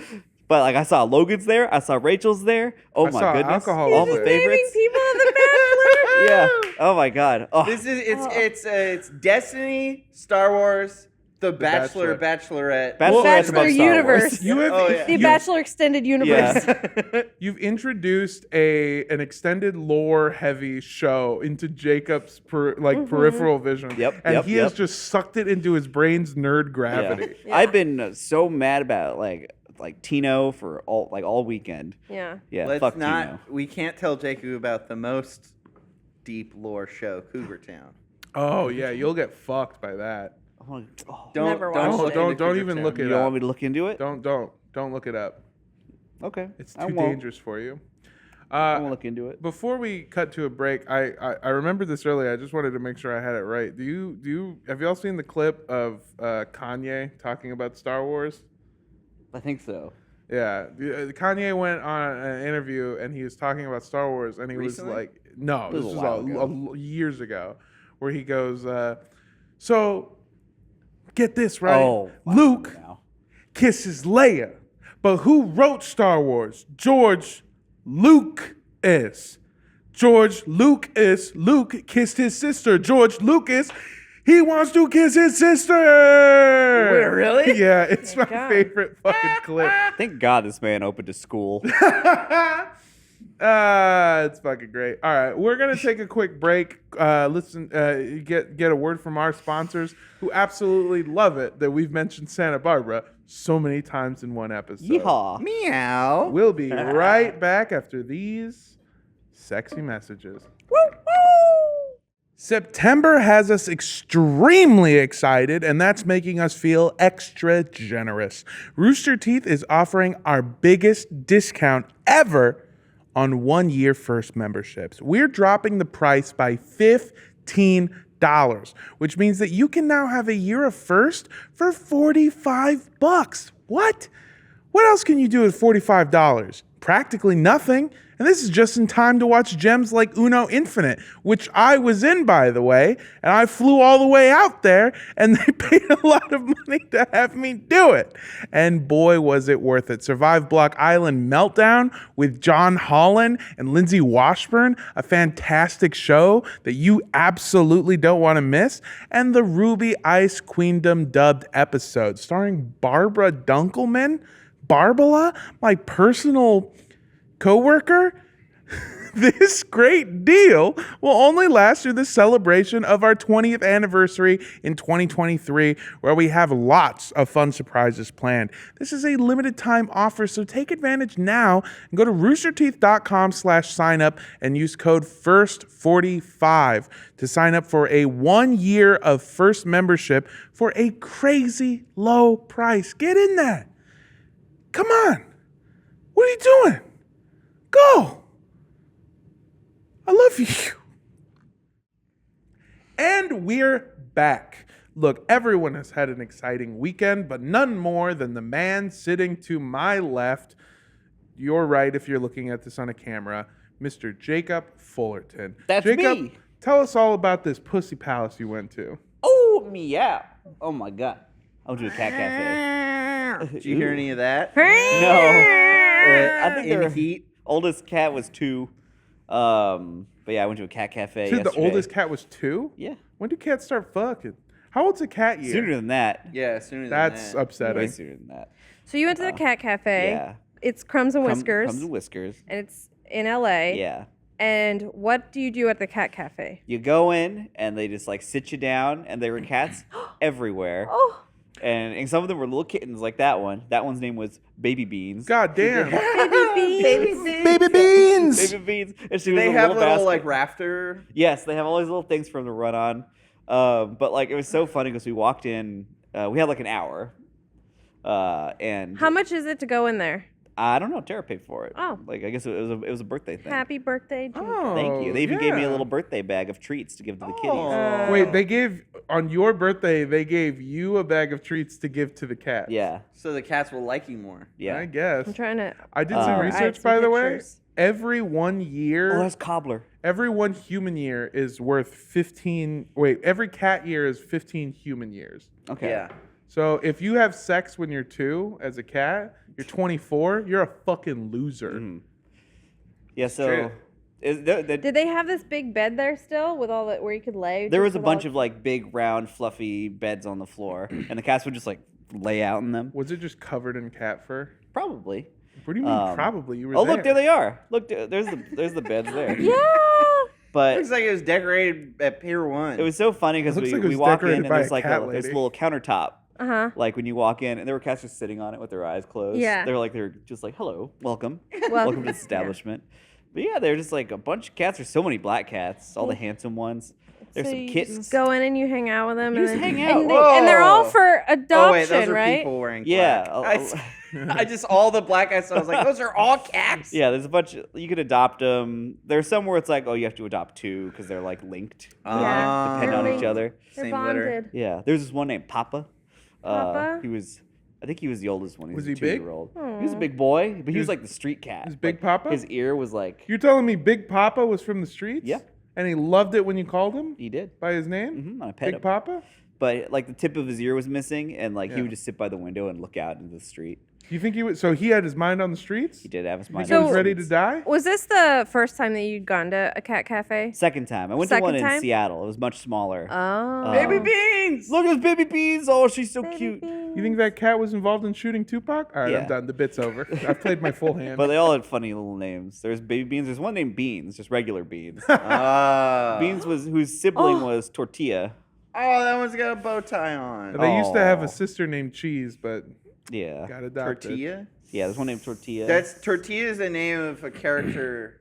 But like I saw Logan's there, I saw Rachel's there. Oh I my saw goodness, alcohol all was my there. Naming favorites. people of the Bachelor. Yeah. Oh my god. Oh. This is it's Destiny, Star Wars, The Bachelor, Bachelorette. Bachelor is about Bachelor Star Wars. universe. You have Oh, yeah. The you- Bachelor Extended Universe. Yeah. You've introduced an extended lore heavy show into Jacob's peripheral vision. Yep, And yep, he has yep. just sucked it into his brain's nerd Yeah. gravity. Yeah. I've been so mad about like Tino for all weekend. Yeah. Yeah. Let's fuck not. Tino. We can't tell Jacob about the most deep lore show, Cougar Town. Oh yeah, you'll get fucked by that. Oh, Don't Never don't watched look it. Don't into Cougar even Town. look you it don't up. want me to look into it? Don't look it up. Okay. It's I too won't. dangerous for you. I won't look into it. Before we cut to a break, I remembered this earlier. I just wanted to make sure I had it right. Have y'all seen the clip of Kanye talking about Star Wars? I think so. Yeah, Kanye went on an interview and he was talking about Star Wars, and he Recently? was like, "No, It was this a was while ago. years ago," where he goes, "So, get this right, Oh, wow, Luke now. kisses Leia, but who wrote Star Wars? George Lucas. George Lucas. Luke kissed his sister. George Lucas." He wants to kiss his sister. Wait, really? Yeah, it's my God. favorite fucking clip. Thank God this man opened a school. It's fucking great. All right, we're gonna take a quick break. Get a word from our sponsors, who absolutely love it that we've mentioned Santa Barbara so many times in one episode. Yeehaw. Meow. We'll be right back after these sexy messages. September has us extremely excited, and that's making us feel extra generous. Rooster Teeth is offering our biggest discount ever on 1 year first memberships. We're dropping the price by $15, which means that you can now have a year of first for $45. What? What else can you do with $45? Practically nothing. And this is just in time to watch gems like Uno Infinite, which I was in, by the way, and I flew all the way out there, and they paid a lot of money to have me do it. And boy, was it worth it. Survive Block Island Meltdown with John Holland and Lindsay Washburn, a fantastic show that you absolutely don't want to miss, and the Ruby Ice Queendom dubbed episode starring Barbara Dunkelman, Barbara, my personal coworker. This great deal will only last through the celebration of our 20th anniversary in 2023, where we have lots of fun surprises planned. This is a limited time offer, so take advantage now and go to roosterteeth.com/sign up and use code FIRST45 to sign up for a 1 year of first membership for a crazy low price. Get in that. Come on. What are you doing? Go. I love you. And we're back. Look, everyone has had an exciting weekend, but none more than the man sitting to my left. You're right if you're looking at this on a camera, Mr. Jacob Fullerton. That's Jacob, me. tell us all about this pussy palace you went to. Oh, meow. Oh my God. I went to a cat cafe. Did you hear any of that? No. I think In their heat. oldest cat was 2. But yeah, I went to a cat cafe Dude, the yesterday. oldest cat was 2? Yeah. When do cats start fucking? How old's a cat year? Sooner than that. Yeah, sooner than That's that. upsetting. Way sooner than that. So you went to the cat cafe. Yeah. It's Crumbs and Whiskers. Crumbs and Whiskers. And it's in LA. Yeah. And what do you do at the cat cafe? You go in and they just like sit you down, and there were cats everywhere. Oh, And some of them were little kittens like that one. That one's name was Baby Beans. God damn. baby beans. Baby beans. Baby Beans. And she was They in a have little little basket. like rafter. Yes, they have all these little things for them to run on. But like it was so funny because we walked in. We had like an hour. And How much is it to go in there? I don't know. Tara paid for it. Oh. Like I guess it was a birthday thing. Happy birthday, June. Oh, Thank you. They even gave me a yeah. little birthday bag of treats to give to the kitties. Oh. Wait, they gave on your birthday. They gave you a bag of treats to give to the cat. Yeah. So the cats will like you more. Yeah. I guess. I'm trying to. I did some I had research, some by the way. pictures. Every 1 year, Oh, that's cobbler. every 1 human year is worth 15. Wait, every cat year is 15 human years. Okay. Yeah. So if you have sex when you're 2 as a cat, you're 24. You're a fucking loser. Mhm. Yeah. So True. Did they have this big bed there still with all that where you could lay? there just was a with bunch all- of like big, round, fluffy beds on the floor, and the cats would just like lay out in them. Was it just covered in cat fur? Probably. What do you mean? Um, Probably you were. Oh, look, there they are. Look, there's the beds there. Yeah. But Looks like it was decorated at Pier 1. it was so funny because Looks like it we was walk in decorated and by there's a like cat this lady. little countertop. Uh huh. Like when you walk in, and there were cats just sitting on it with their eyes closed. Yeah. They're just like, hello, welcome, Well, welcome to this establishment. But yeah, they're just like a bunch of cats. There's so many black cats, all the handsome ones. There's So some you kittens. Just go in and you hang out with them. You and just then- hang out. And they're all Whoa. for adoption, Oh wait, those are right? people wearing Yeah, black. I just all the black guys. I was like, those are all cats. Yeah, there's a bunch. You could adopt them. There's some where it's like, oh, you have to adopt 2 because they're like linked, Yeah. depend They're on each linked. other. They're Same litter. bonded. Yeah, there's this one named Papa. Papa? I think he was the oldest one. He Was was he a big? 2-year-old. He was a big boy, but he was like the street cat. was Big Like, Papa? His ear was like, You're telling me Big Papa was from the streets? Yeah. And he loved it when you called him he did. by his name? Mm-hmm, I pet Big him. Papa? But like the tip of his ear was missing, and like Yeah. he would just sit by the window and look out into the street. You think he would? So he had his mind on the streets? He did have his mind. He on was the ready to streets. die? Was this the first time that you'd gone to a cat cafe? Second time. I went to Second one in time? Seattle. It was much smaller. Oh. Baby Um, beans. Look at this baby beans. Oh, she's so Baby cute. beans. You think that cat was involved in shooting Tupac? All right, Yeah. I'm done. The bit's over. I've played my full hand. But they all had funny little names. There's baby beans. There's one named Beans, just regular Beans. Ah. Beans was whose sibling was Tortilla. Oh, that one's got a bow tie on. They used to have Aw. a sister named Cheese, but Yeah. got adopted. Tortilla. Yeah, there's one named Tortilla. That's Tortilla is the name of a character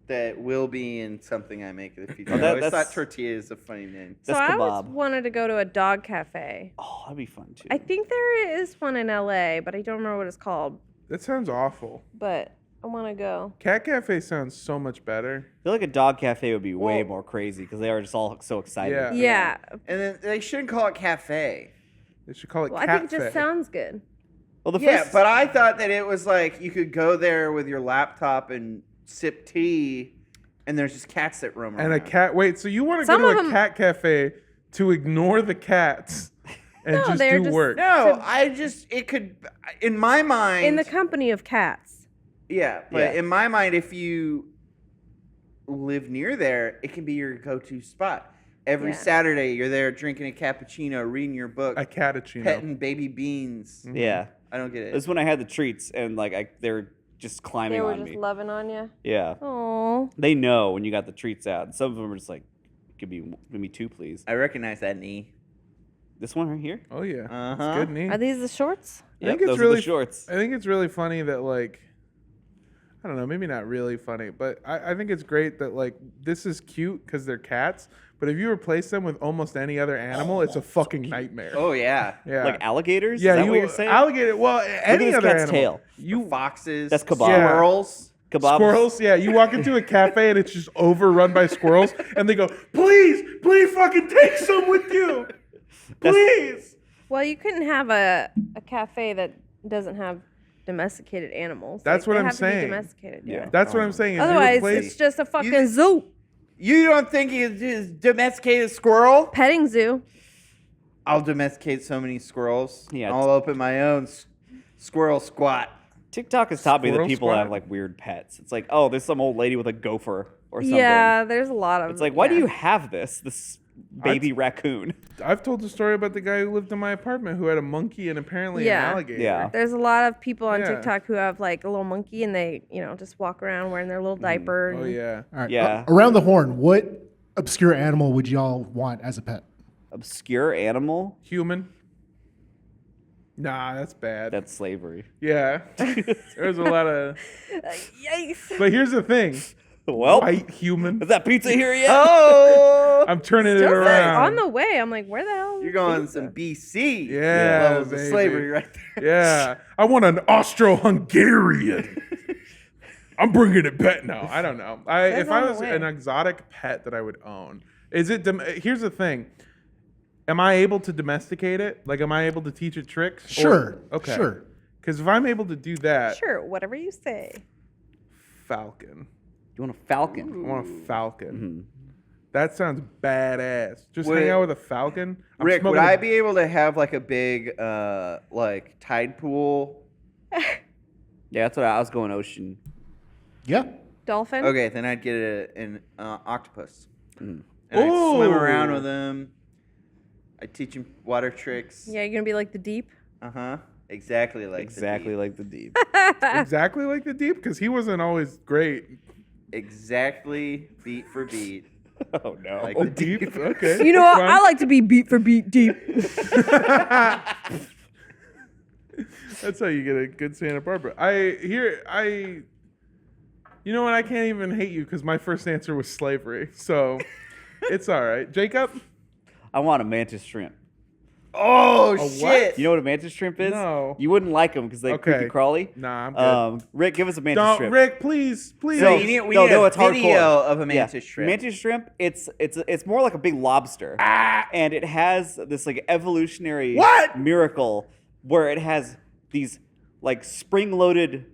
that will be in something I make in the future. Oh, I always that's- thought Tortilla is a funny name. So That's I always kebab. wanted to go to a dog cafe. Oh, that'd be fun too. I think there is one in LA, but I don't remember what it's called. That sounds awful. But I want to go. Cat Cafe sounds so much better. I feel like a dog cafe would be way Well- more crazy because they are just all so excited. Yeah. Yeah. And then they shouldn't call it cafe. They should call it Well, I Cat think it just Fe. sounds good. Well, the Yeah, first, but I thought that it was like you could go there with your laptop and sip tea, and there's just cats that roam around. And a cat. Wait, so you want to go Some to of a them- cat cafe to ignore the cats and No, just they're do just- work? No, it could, in my mind. In the company of cats. Yeah, but Yeah. in my mind, if you live near there, it can be your go-to spot. Every Yeah. Saturday, you're there drinking a cappuccino, reading your book, A catachino. petting baby beans. yeah, I don't get this is it. when I had the treats and like they were just climbing They were on just me. loving on you. Yeah, Oh. they know when you got the treats out. And some of them are just like, give me 2, please. I recognize that knee. This one right here. Oh yeah, Uh-huh. it's good neat. Are these the shorts? I think Yep, it's those are really the shorts. I think it's really funny that like I don't know, maybe not really funny, but I think it's great that like this is cute because they're cats. But if you replace them with almost any other animal, it's a fucking nightmare. Oh yeah, yeah, Like alligators. yeah. Is that you what you're saying? alligator. Well, any this other cat's animal. tail. You foxes. That's kebab. Yeah. Squirrels. Kebabs. squirrels. Yeah, you walk into a cafe and it's just overrun by squirrels, and they go, please, fucking take some with you, please. Well, you couldn't have a cafe that doesn't have domesticated animals. That's what they I'm have to be saying. domesticated. Yeah. That's what I'm saying. If you Otherwise, replace- it's just a fucking You- zoo. You don't think it's just domesticated squirrel? Petting zoo. I'll domesticate so many squirrels. Yeah, I'll open my own squirrel squat. TikTok has taught me that Squirrel people squad? have like weird pets. It's like, oh, there's some old lady with a gopher or something. Yeah, there's a lot of. It's like, why do yeah. you have this? This baby raccoon. I've told the story about the guy who lived in my apartment who had a monkey and apparently Yeah. an alligator. Yeah. There's a lot of people on Yeah. TikTok who have like a little monkey and they, just walk around wearing their little diaper. Oh and- yeah. All right. Yeah. Around the horn, what obscure animal would y'all want as a pet? Obscure animal. Human. Nah, that's bad. That's slavery. Yeah. There's a lot of. Yikes. But here's the thing. Well, White human. is that pizza here yet? Oh, I'm turning it Still says around. on the way. I'm like, where the hell? you're going some BC Yeah, levels of baby. slavery right there. Yeah. I want an Austro-Hungarian. I'm bringing it back now. I don't know. Says If on I the was way. an exotic pet that I would own, is it? Here's the thing. Am I able to domesticate it? Like, am I able to teach it tricks? Sure. Okay. Sure. Because if I'm able to do that, Sure, whatever you say. falcon. You want a falcon? I want a falcon. Mm-hmm. That sounds badass. Just Would- hang out with a falcon. I'm Rick, would smoking a- I be able to have like a big like tide pool? Yeah, that's what I was going ocean. Yeah. Dolphin? Okay, then I'd get an octopus, and I'd swim around with him. I'd teach him water tricks. Yeah, you're going to be like the deep? Exactly like Exactly like the deep. exactly like the deep? Because he wasn't always great. exactly beat for beat. Oh no. Like Oh, the deep? Okay. You know what? Fine. I like to be beat for beat deep. That's how you get a good Santa Barbara. You know what? I can't even hate you because my first answer was slavery. So it's all right. Jacob? I want a mantis shrimp. Oh what? shit! You know what a mantis shrimp is? No. You wouldn't like them because they Okay. creepy crawly. Nah, I'm good. Rick, give us a mantis Don't, shrimp. Rick, please, please. So No, we need no, a it's video hardcore. of a mantis shrimp. Mantis shrimp, it's more like a big lobster. And it has this like evolutionary What? miracle where it has these like spring-loaded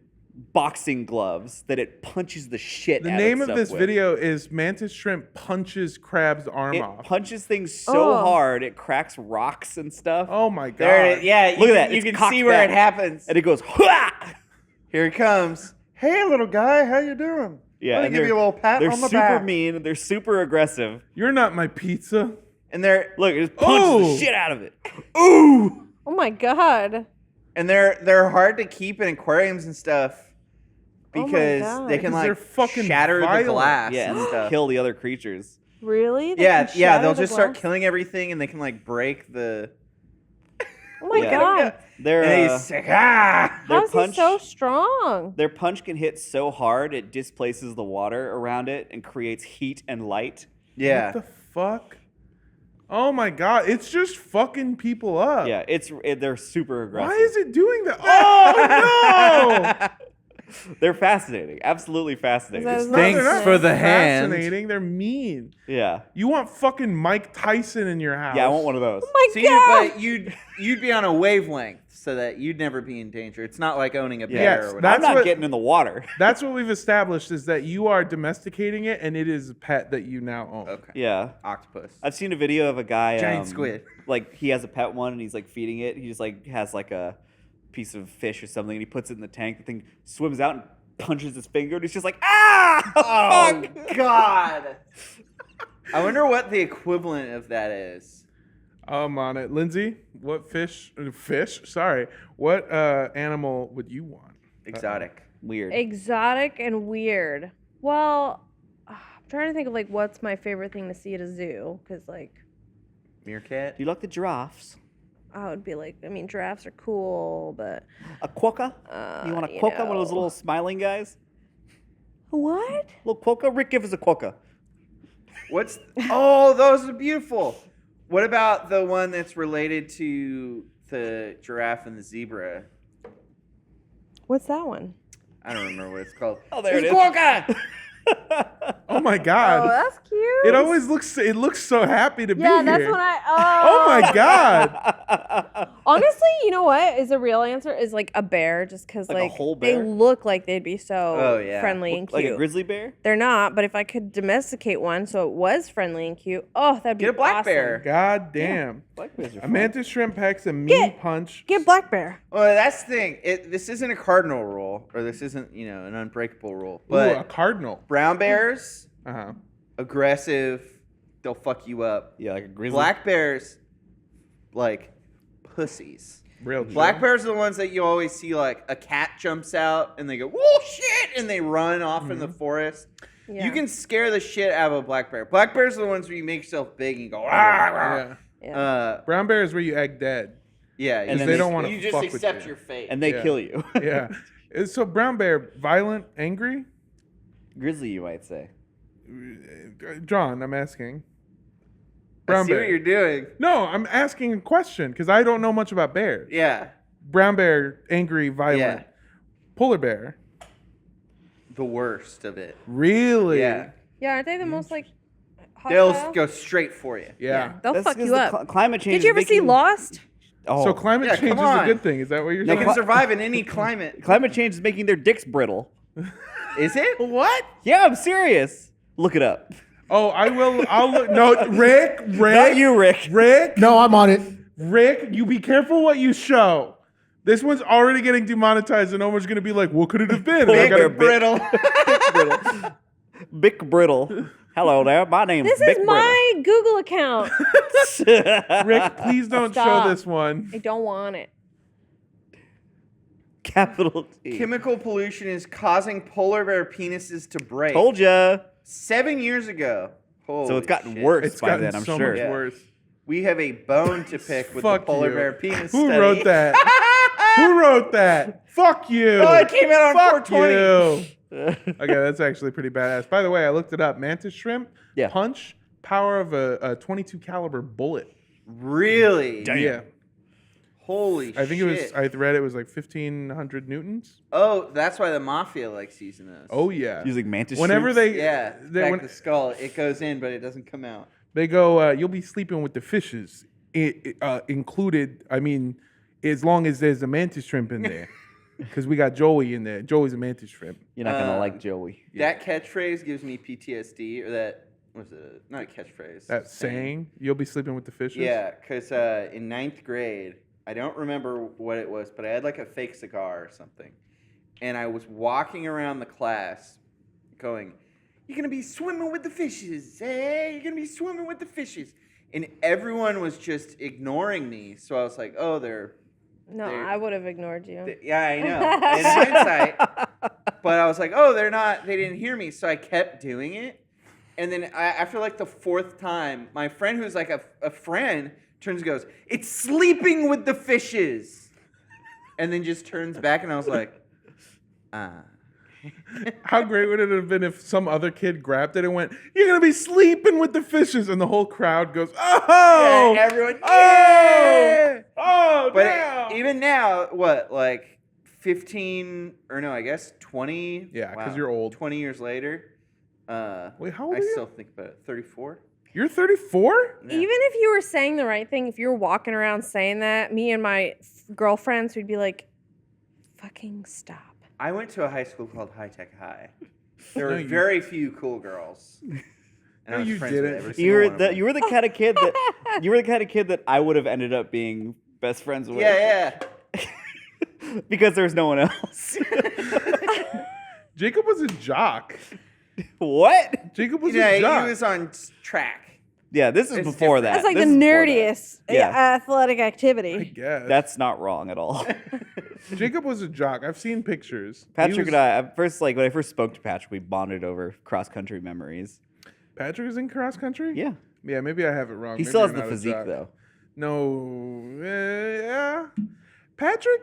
boxing gloves that it punches the shit The out name of itself this with. video is Mantis Shrimp punches crab's arm It off. punches things so Oh. hard it cracks rocks and stuff. Oh my god. There it is. Yeah, Look at that. You It's can cocked see where back. it happens. And it goes, Hwah! Here it comes. Hey, little guy, how you doing? Yeah, Let me and give they're- you a little pat They're on the super back. mean. They're super aggressive. You're not my pizza. And they're Look, it just punches Ooh. the shit out of it. Ooh. Oh my God. they're hard to keep in aquariums and stuff Oh my because God. they can Because they're like fucking shatter violent. the glass Yeah, and and stuff. kill the other creatures. Really? They Yeah, can yeah, shatter they'll the just start glass? killing everything and they can like break the. Oh my Yeah. God. Their And uh, he's like, ah! their How's punch, he so strong? their punch can hit so hard it displaces the water around it and creates heat and light. Yeah. What the fuck? Oh my god, it's just fucking people up. Yeah, they're super aggressive. Why is it doing that? Oh no! They're fascinating. Absolutely fascinating. Is that- No, Thanks they're not for the hand. fascinating. They're mean. Yeah. You want fucking Mike Tyson in your house? Yeah, I want one of those. Oh my So God. but you'd be on a wavelength so that you'd never be in danger. It's not like owning a bear Yes, or whatever. that's I'm not what- getting in the water. That's what we've established is that you are domesticating it, and it is a pet that you now own. Okay. Yeah. Octopus. I've seen a video of a guy. Giant squid. Like he has a pet one and he's like feeding it. He just like has like a piece of fish or something and he puts it in the tank. The thing swims out and punches his finger and he's just like, ah! Oh Fuck! God! I wonder what the equivalent of that is. I'm on it. Lindsay, what Sorry. What animal would you want? Exotic. Weird. Exotic and weird. Well, I'm trying to think of like what's my favorite thing to see at a zoo because like Meerkat. Do you like the giraffes? I would be like, I mean, giraffes are cool, but A quokka? You want a quokka? One of those know. little smiling guys? what? Little quokka? Rick, give us a quokka. What's? Oh, those are beautiful. What about the one that's related to the giraffe and the zebra? What's that one? I don't remember what it's called. Oh, there it is. Quokka! Oh my god. Oh, that's cute. It always looks so happy to be Yeah, here. that's when I. Oh my god. Honestly, you know what is a real answer is like a bear, just because Like a like whole they bear? look like they'd be so Oh, yeah. friendly and Like cute. a grizzly bear? They're not, but if I could domesticate one so it was friendly and cute, oh, that'd be Get a black awesome. bear. God damn. Black bears are A fun. mantis shrimp packs a mean punch. Get black bear. Well, that's the thing. This isn't a cardinal rule, or this isn't, an unbreakable rule. Ooh, a But cardinal. brown bears, Uh-huh. aggressive, they'll fuck you up. Yeah, like a grizzly. Black bears, like pussies. Real Black chill. bears are the ones that you always see, like a cat jumps out and they go, whoa, shit, and they run off in the forest. Yeah. You can scare the shit out of a black bear. Black bears are the ones where you make yourself big and you go, rah, rah. Yeah. Yeah. Brown bear is where you egg dead. Yeah, And then they don't wanna You just fuck with accept you. your fate. And they Yeah. kill you. Yeah. So brown bear, violent, angry? Grizzly, you might say. John, I'm asking. I Brown see bear. what you're doing. No, I'm asking a question because I don't know much about bears. Yeah, Brown bear, angry, violent. Yeah. Polar bear. the worst of it. Really? Yeah, Yeah, aren't they the most like they'll hostile? go straight for you. Yeah. They'll That's fuck 'cause you the up. climate change Did you is ever see making- Lost? Oh. So climate Yeah, change come is a on. good thing. Is that what you're They saying? can survive in any climate. Climate change is making their dicks brittle. Is it? What? Yeah, I'm serious. Look it up. Oh, I will. I'll look. No, Rick. Not you, Rick. Rick. No, I'm on it. Rick, you be careful what you show. This one's already getting demonetized, and Omar's gonna be like, "What could it have been?" And I Big gotta- or brittle. Bic Brittle. Hello there. My name's This Bic is my Google account. Brittle. Rick, please don't Stop. show this one. I don't want it. Capital T. Chemical pollution is causing polar bear penises to break. Told ya. 7 years ago. Holy So it's gotten shit. worse It's by gotten then, I'm so sure. much Yeah. worse. We have a bone to pick with the Fuck polar you. bear penis Who study. wrote that? Who wrote that? Fuck you. Oh, it came out on Fuck 420. you. Okay, that's actually pretty badass. By the way, I looked it up. Mantis shrimp, Yeah. punch, power of a 22 caliber bullet. Really? Damn. Yeah. Holy I think shit. it was. I read it was like 1,500 newtons. Oh, that's why the mafia likes using those. Oh yeah. Using mantis Whenever shrimps? they Yeah, they, back the skull. It goes in, but it doesn't come out. they go, you'll be sleeping with the fishes included. I mean, as long as there's a mantis shrimp in there, because we got Joey in there. Joey's a mantis shrimp. You're not going to like Joey. That catchphrase gives me PTSD, or that was it? Not a catchphrase. That saying, you'll be sleeping with the fishes. Yeah, because in 9th grade, I don't remember what it was, but I had like a fake cigar or something. And I was walking around the class going, "You're going to be swimming with the fishes. Hey, you're going to be swimming with the fishes." And everyone was just ignoring me. So I was like, oh, they're... No, They're- I would have ignored you. Yeah, I know. In hindsight. But I was like, oh, they didn't hear me. So I kept doing it. And then after like the 4th time, my friend who's like a friend turns and goes, "It's sleeping with the fishes." And then just turns back and I was like, How great would it have been if some other kid grabbed it and went, "You're gonna be sleeping with the fishes," and the whole crowd goes, "Oh!" And everyone, Oh! yeah! Oh, But damn! even now, what, like 15, or no, I guess 20? Yeah, 'cause you're old. 20 years later, Wait, how old I are you? still think about it. 34? You're 34? Yeah. Even if you were saying the right thing, if you were walking around saying that, me and my girlfriends would be like, fucking stop. I went to a high school called High Tech High. There No, were you- very few cool girls. And No, I was you friends with didn't. every You single were one of them. you were the kind of kid that you were the kind of kid that I would have ended up being best friends with. Yeah, Because there's no one else. Jacob was a jock. What? Jacob was yeah. a jock. He was on track. Yeah, this is It's before different. that. That's like This the is before that. nerdiest Yeah. athletic I activity. guess. That's not wrong at all. Jacob was a jock. I've seen pictures. He Patrick was- and I, when I first spoke to Patrick, we bonded over cross country memories. Patrick is in cross country? Yeah. Yeah, maybe I have it wrong. He Maybe still has you're the not a physique jock. though. No, yeah. Patrick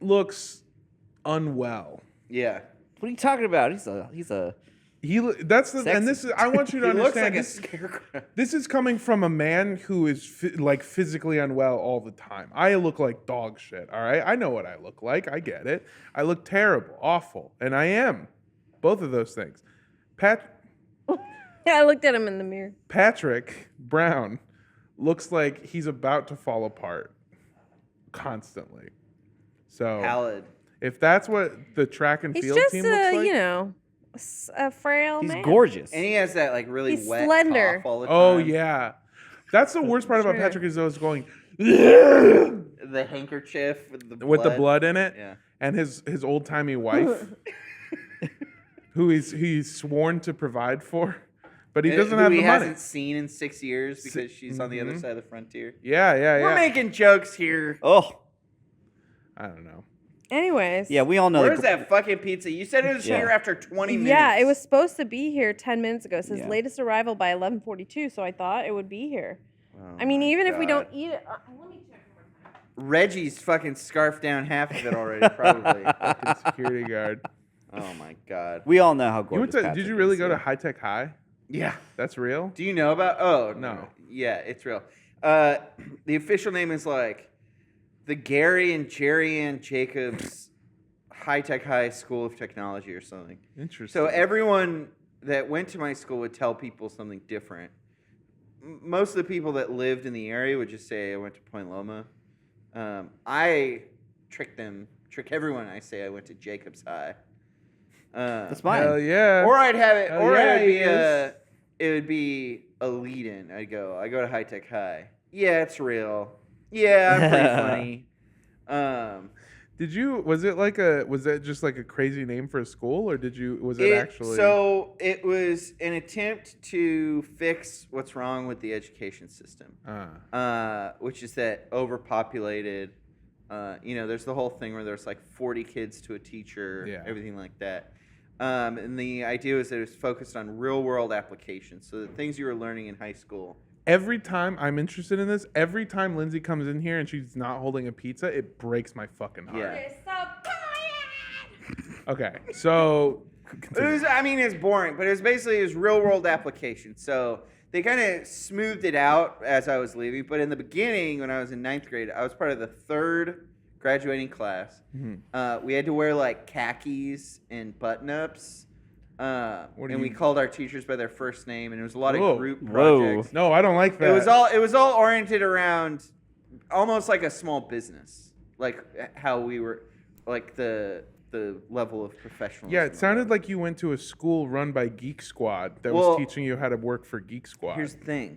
looks unwell. Yeah. What are you talking about? He's a That's the Sexy. and this is I want you to He looks understand like a this, scarecrow. this is coming from a man who is like physically unwell all the time. I look like dog shit, all right? I know what I look like. I get it. I look terrible, awful, and I am. Both of those things. Yeah, I looked at him in the mirror. Patrick Brown looks like he's about to fall apart constantly. So Pallid. if that's what the track and He's field just team looks like, you know, a frail he's man. gorgeous. And he has that like really He's wet slender. cough all the time. oh yeah, that's the worst part about Sure. Patrick is those going The handkerchief with the blood. in it, Yeah. and his old timey wife, who he's sworn to provide for, but he doesn't who have he the money. hasn't seen in 6 years because she's on the other side of the frontier. Yeah. We're making jokes here. Oh, I don't know. Anyways. yeah, we all know. Where's that fucking pizza? You said it was Yeah. here after 20 minutes. Yeah, it was supposed to be here 10 minutes ago. It says Yeah. latest arrival by 11:42, so I thought it would be here. Oh I mean, my even if we God. don't eat it, let me check one more time. Reggie's fucking scarfed down half of it already, probably. Fucking security guard. Oh my God. We all know how You went gorgeous. to, did Patrick you really is, go to yeah. High Tech High? Yeah. That's real? Do you know about? Oh No. Yeah, it's real. The official name is like the Gary and Jerry Ann Jacobs High Tech High School of Technology or something. Interesting. So everyone that went to my school would tell people something different. Most of the people that lived in the area would just say I went to Point Loma. I trick everyone. I say I went to Jacobs High. That's mine. Hell yeah. Or I'd have it, Hell or yeah, it would be he is. it would be a lead-in. I go to High Tech High. Yeah, it's real. Yeah, I'm pretty funny. Was that just like a crazy name for a school, or was it actually? So it was an attempt to fix what's wrong with the education system, which is that overpopulated. There's the whole thing where there's like 40 kids to a teacher, everything like that. And the idea was that it was focused on real-world applications, so the things you were learning in high school. Every time I'm interested in this, every time Lindsay comes in here and she's not holding a pizza, it breaks my fucking heart. Yeah. Okay, so It's boring, but it was real-world application. So they kind of smoothed it out as I was leaving. But in the beginning, when I was in 9th grade, I was part of the 3rd graduating class. We had to wear like khakis and button-ups. We called our teachers by their first name, and it was a lot of group projects. No, I don't like that. It was all oriented around almost like a small business, like how we were, like the level of professionalism. Yeah, it sounded like you went to a school run by Geek Squad that was teaching you how to work for Geek Squad. Here's the thing: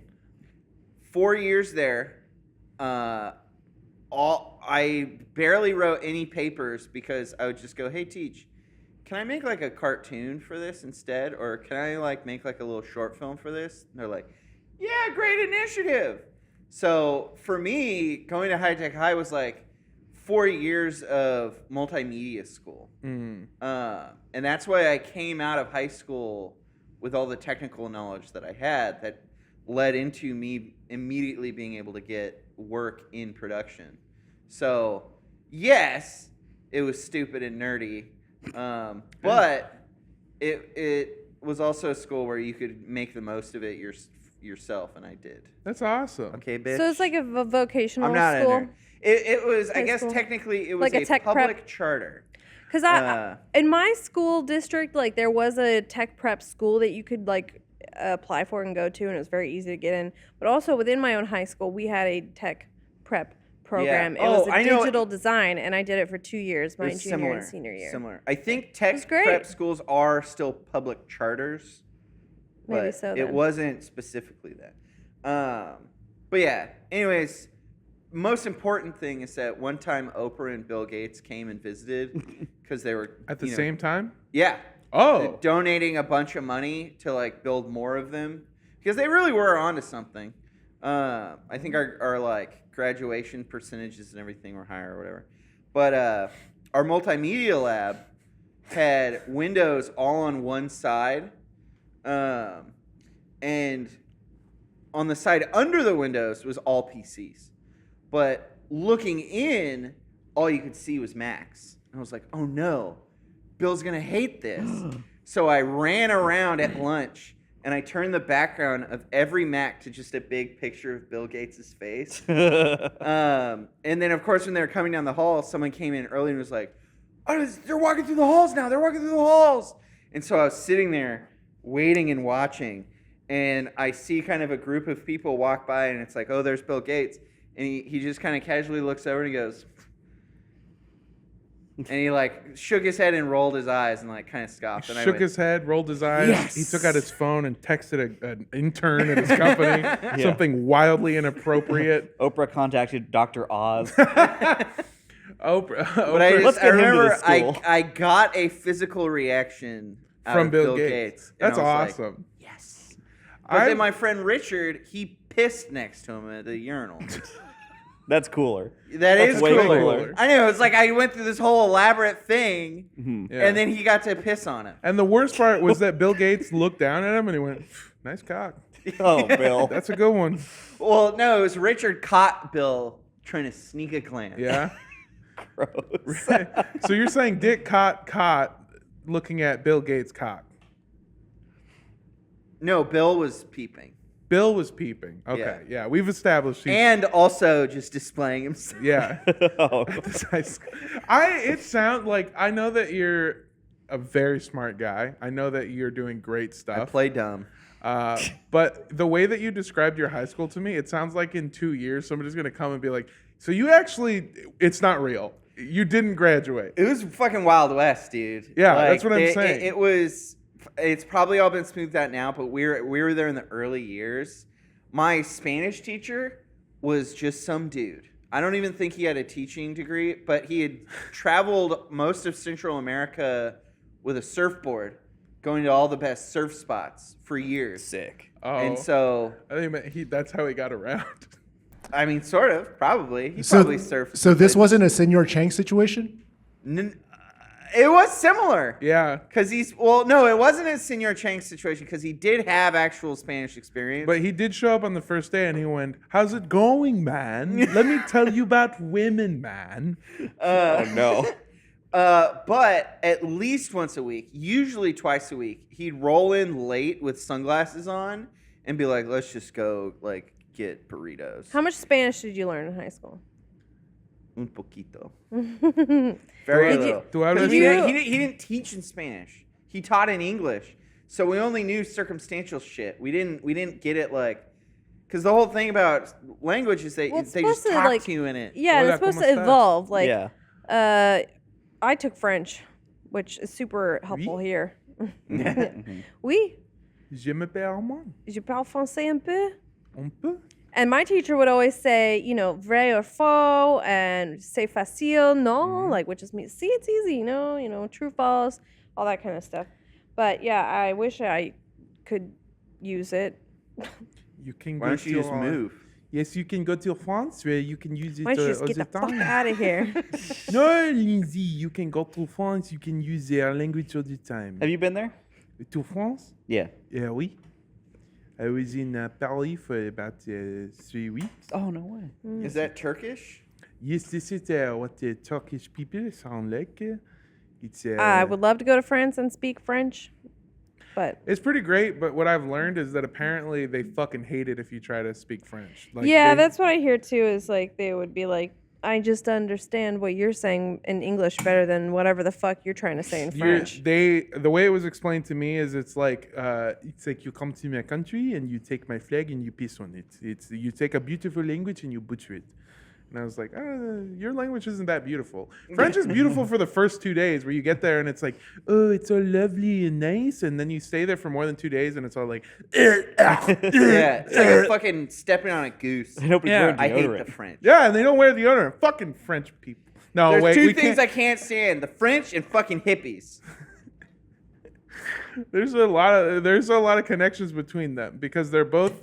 4 years there, I barely wrote any papers because I would just go, "Hey, teach. Can I make like a cartoon for this instead? Or can I like make like a little short film for this?" And they're like, "Yeah, great initiative." So for me, going to High Tech High was like 4 years of multimedia school. And that's why I came out of high school with all the technical knowledge that I had that led into me immediately being able to get work in production. So yes, it was stupid and nerdy. But it was also a school where you could make the most of it yourself, and I did. That's awesome. Okay, bitch. So it's like a vocational I'm not school. in there. It was, I High guess school? technically, it was Like a a tech public prep? charter. Because in my school district, like there was a tech prep school that you could like apply for and go to, and it was very easy to get in. But also within my own high school, we had a tech prep program. Yeah. It was Oh, a I know. digital design, and I did it for 2 years, my It was junior and senior year. Similar. I think tech was great. prep schools are still public charters. Maybe But so it then. wasn't specifically that. But yeah, anyways, most important thing is that one time Oprah and Bill Gates came and visited because they were At the same time? Yeah. Oh. Donating a bunch of money to like build more of them because they really were onto something. I think our like graduation percentages and everything were higher or whatever. But our multimedia lab had windows all on one side, and on the side under the windows was all PCs. But looking in, all you could see was Macs. And I was like, oh no, Bill's gonna hate this. So I ran around at lunch and I turned the background of every Mac to just a big picture of Bill Gates' face. And then, of course, when they were coming down the hall, someone came in early and was like, oh, they're walking through the halls now. They're walking through the halls. And so I was sitting there waiting and watching. And I see kind of a group of people walk by and it's like, oh, there's Bill Gates. And he just kind of casually looks over and he goes, and he like shook his head and rolled his eyes and like kind of scoffed. And I Shook went, his head, rolled his eyes. Yes. He took out his phone and texted an intern at his company something wildly inappropriate. Oprah contacted Dr. Oz. Oprah. But I, Let's just, get I him to remember this school. I got a physical reaction out From of Bill Gates. And That's I was like, awesome. yes. But then my friend Richard, he pissed next to him at the urinal. That's cooler. That's way cooler. cooler. I know. It's like I went through this whole elaborate thing, Yeah. and then he got to piss on him. And the worst part was that Bill Gates looked down at him and he went, "Nice cock. Oh, Bill. That's a good one." Well, no, it was Richard caught Bill trying to sneak a glance. Yeah. Gross. So you're saying Dick caught looking at Bill Gates' cock. No, Bill was peeping. Bill was peeping. Okay. Yeah. We've established he's And also just displaying himself. yeah. Oh, It sounds like I know that you're a very smart guy. I know that you're doing great I stuff. play dumb. But the way that you described your high school to me, it sounds like in 2 years somebody's gonna come and be like, "So you actually, it's not real. You didn't graduate." It was fucking Wild West, dude. Yeah, that's what I'm saying. It was. It's probably all been smoothed out now, but we were there in the early years. My Spanish teacher was just some dude. I don't even think he had a teaching degree, but he had traveled most of Central America with a surfboard, going to all the best surf spots for years. sick. Oh, And so, I think that's how he got around. I mean, sort of, probably. He So, probably surfed. so this wasn't a Senor Chang situation? It was similar. Yeah. Because no, it wasn't a Senor Chang situation because he did have actual Spanish experience. But he did show up on the first day and he went, "How's it going, man? Let me tell you about women, man." Oh, no. But at least once a week, usually twice a week, he'd roll in late with sunglasses on and be like, "Let's just go like get burritos." How much Spanish did you learn in high school? Un poquito. Very Did you- little. Do I 'Cause understand? he didn't teach in Spanish. He taught in English. So we only knew circumstantial shit. We didn't get it like, because the whole thing about language is they Well, it's they just supposed to, talk like- to you in it. Yeah, Hola, it's supposed ¿cómo to estás? evolve. Like, Yeah. I took French, which is super helpful Oui? here. Oui, Je m'appelle Armand. je parle français un peu. On peut? And my teacher would always say, vrai or faux, and c'est facile, no, like, which just means, see, it's easy, true, false, all that kind of stuff. But yeah, I wish I could use it. You can Why don't you just move? Yes, you can go to France where you can use it Why don't you all just get the the fuck time. out of here? No, Lindsay, you can go to France. You can use their language all the time. Have you been there? To France? Yeah. Yeah, oui. I was in Paris for about 3 weeks. Oh, no way. Is that Turkish? Yes, this is what the Turkish people sound like. It's I would love to go to France and speak French, but It's pretty great, but what I've learned is that apparently they fucking hate it if you try to speak French. Like, yeah, they- that's what I hear too. Is like they would be like, I just understand what you're saying in English better than whatever the fuck you're trying to say in French. the way it was explained to me is it's like you come to my country and you take my flag and you piss on it. It's you take a beautiful language and you butcher it. And I was like, your language isn't that beautiful. French is beautiful for the first 2 days where you get there and it's like, oh, it's so lovely and nice. And then you stay there for more than 2 days and it's all like, Yeah, it's like fucking stepping on a goose. Nobody's Yeah. wearing I hate deodorant. the French. yeah, and they don't wear deodorant. Fucking French people. No, There's wait, two we things can't. I can't stand: the French and fucking hippies. There's a lot of connections between them because they're both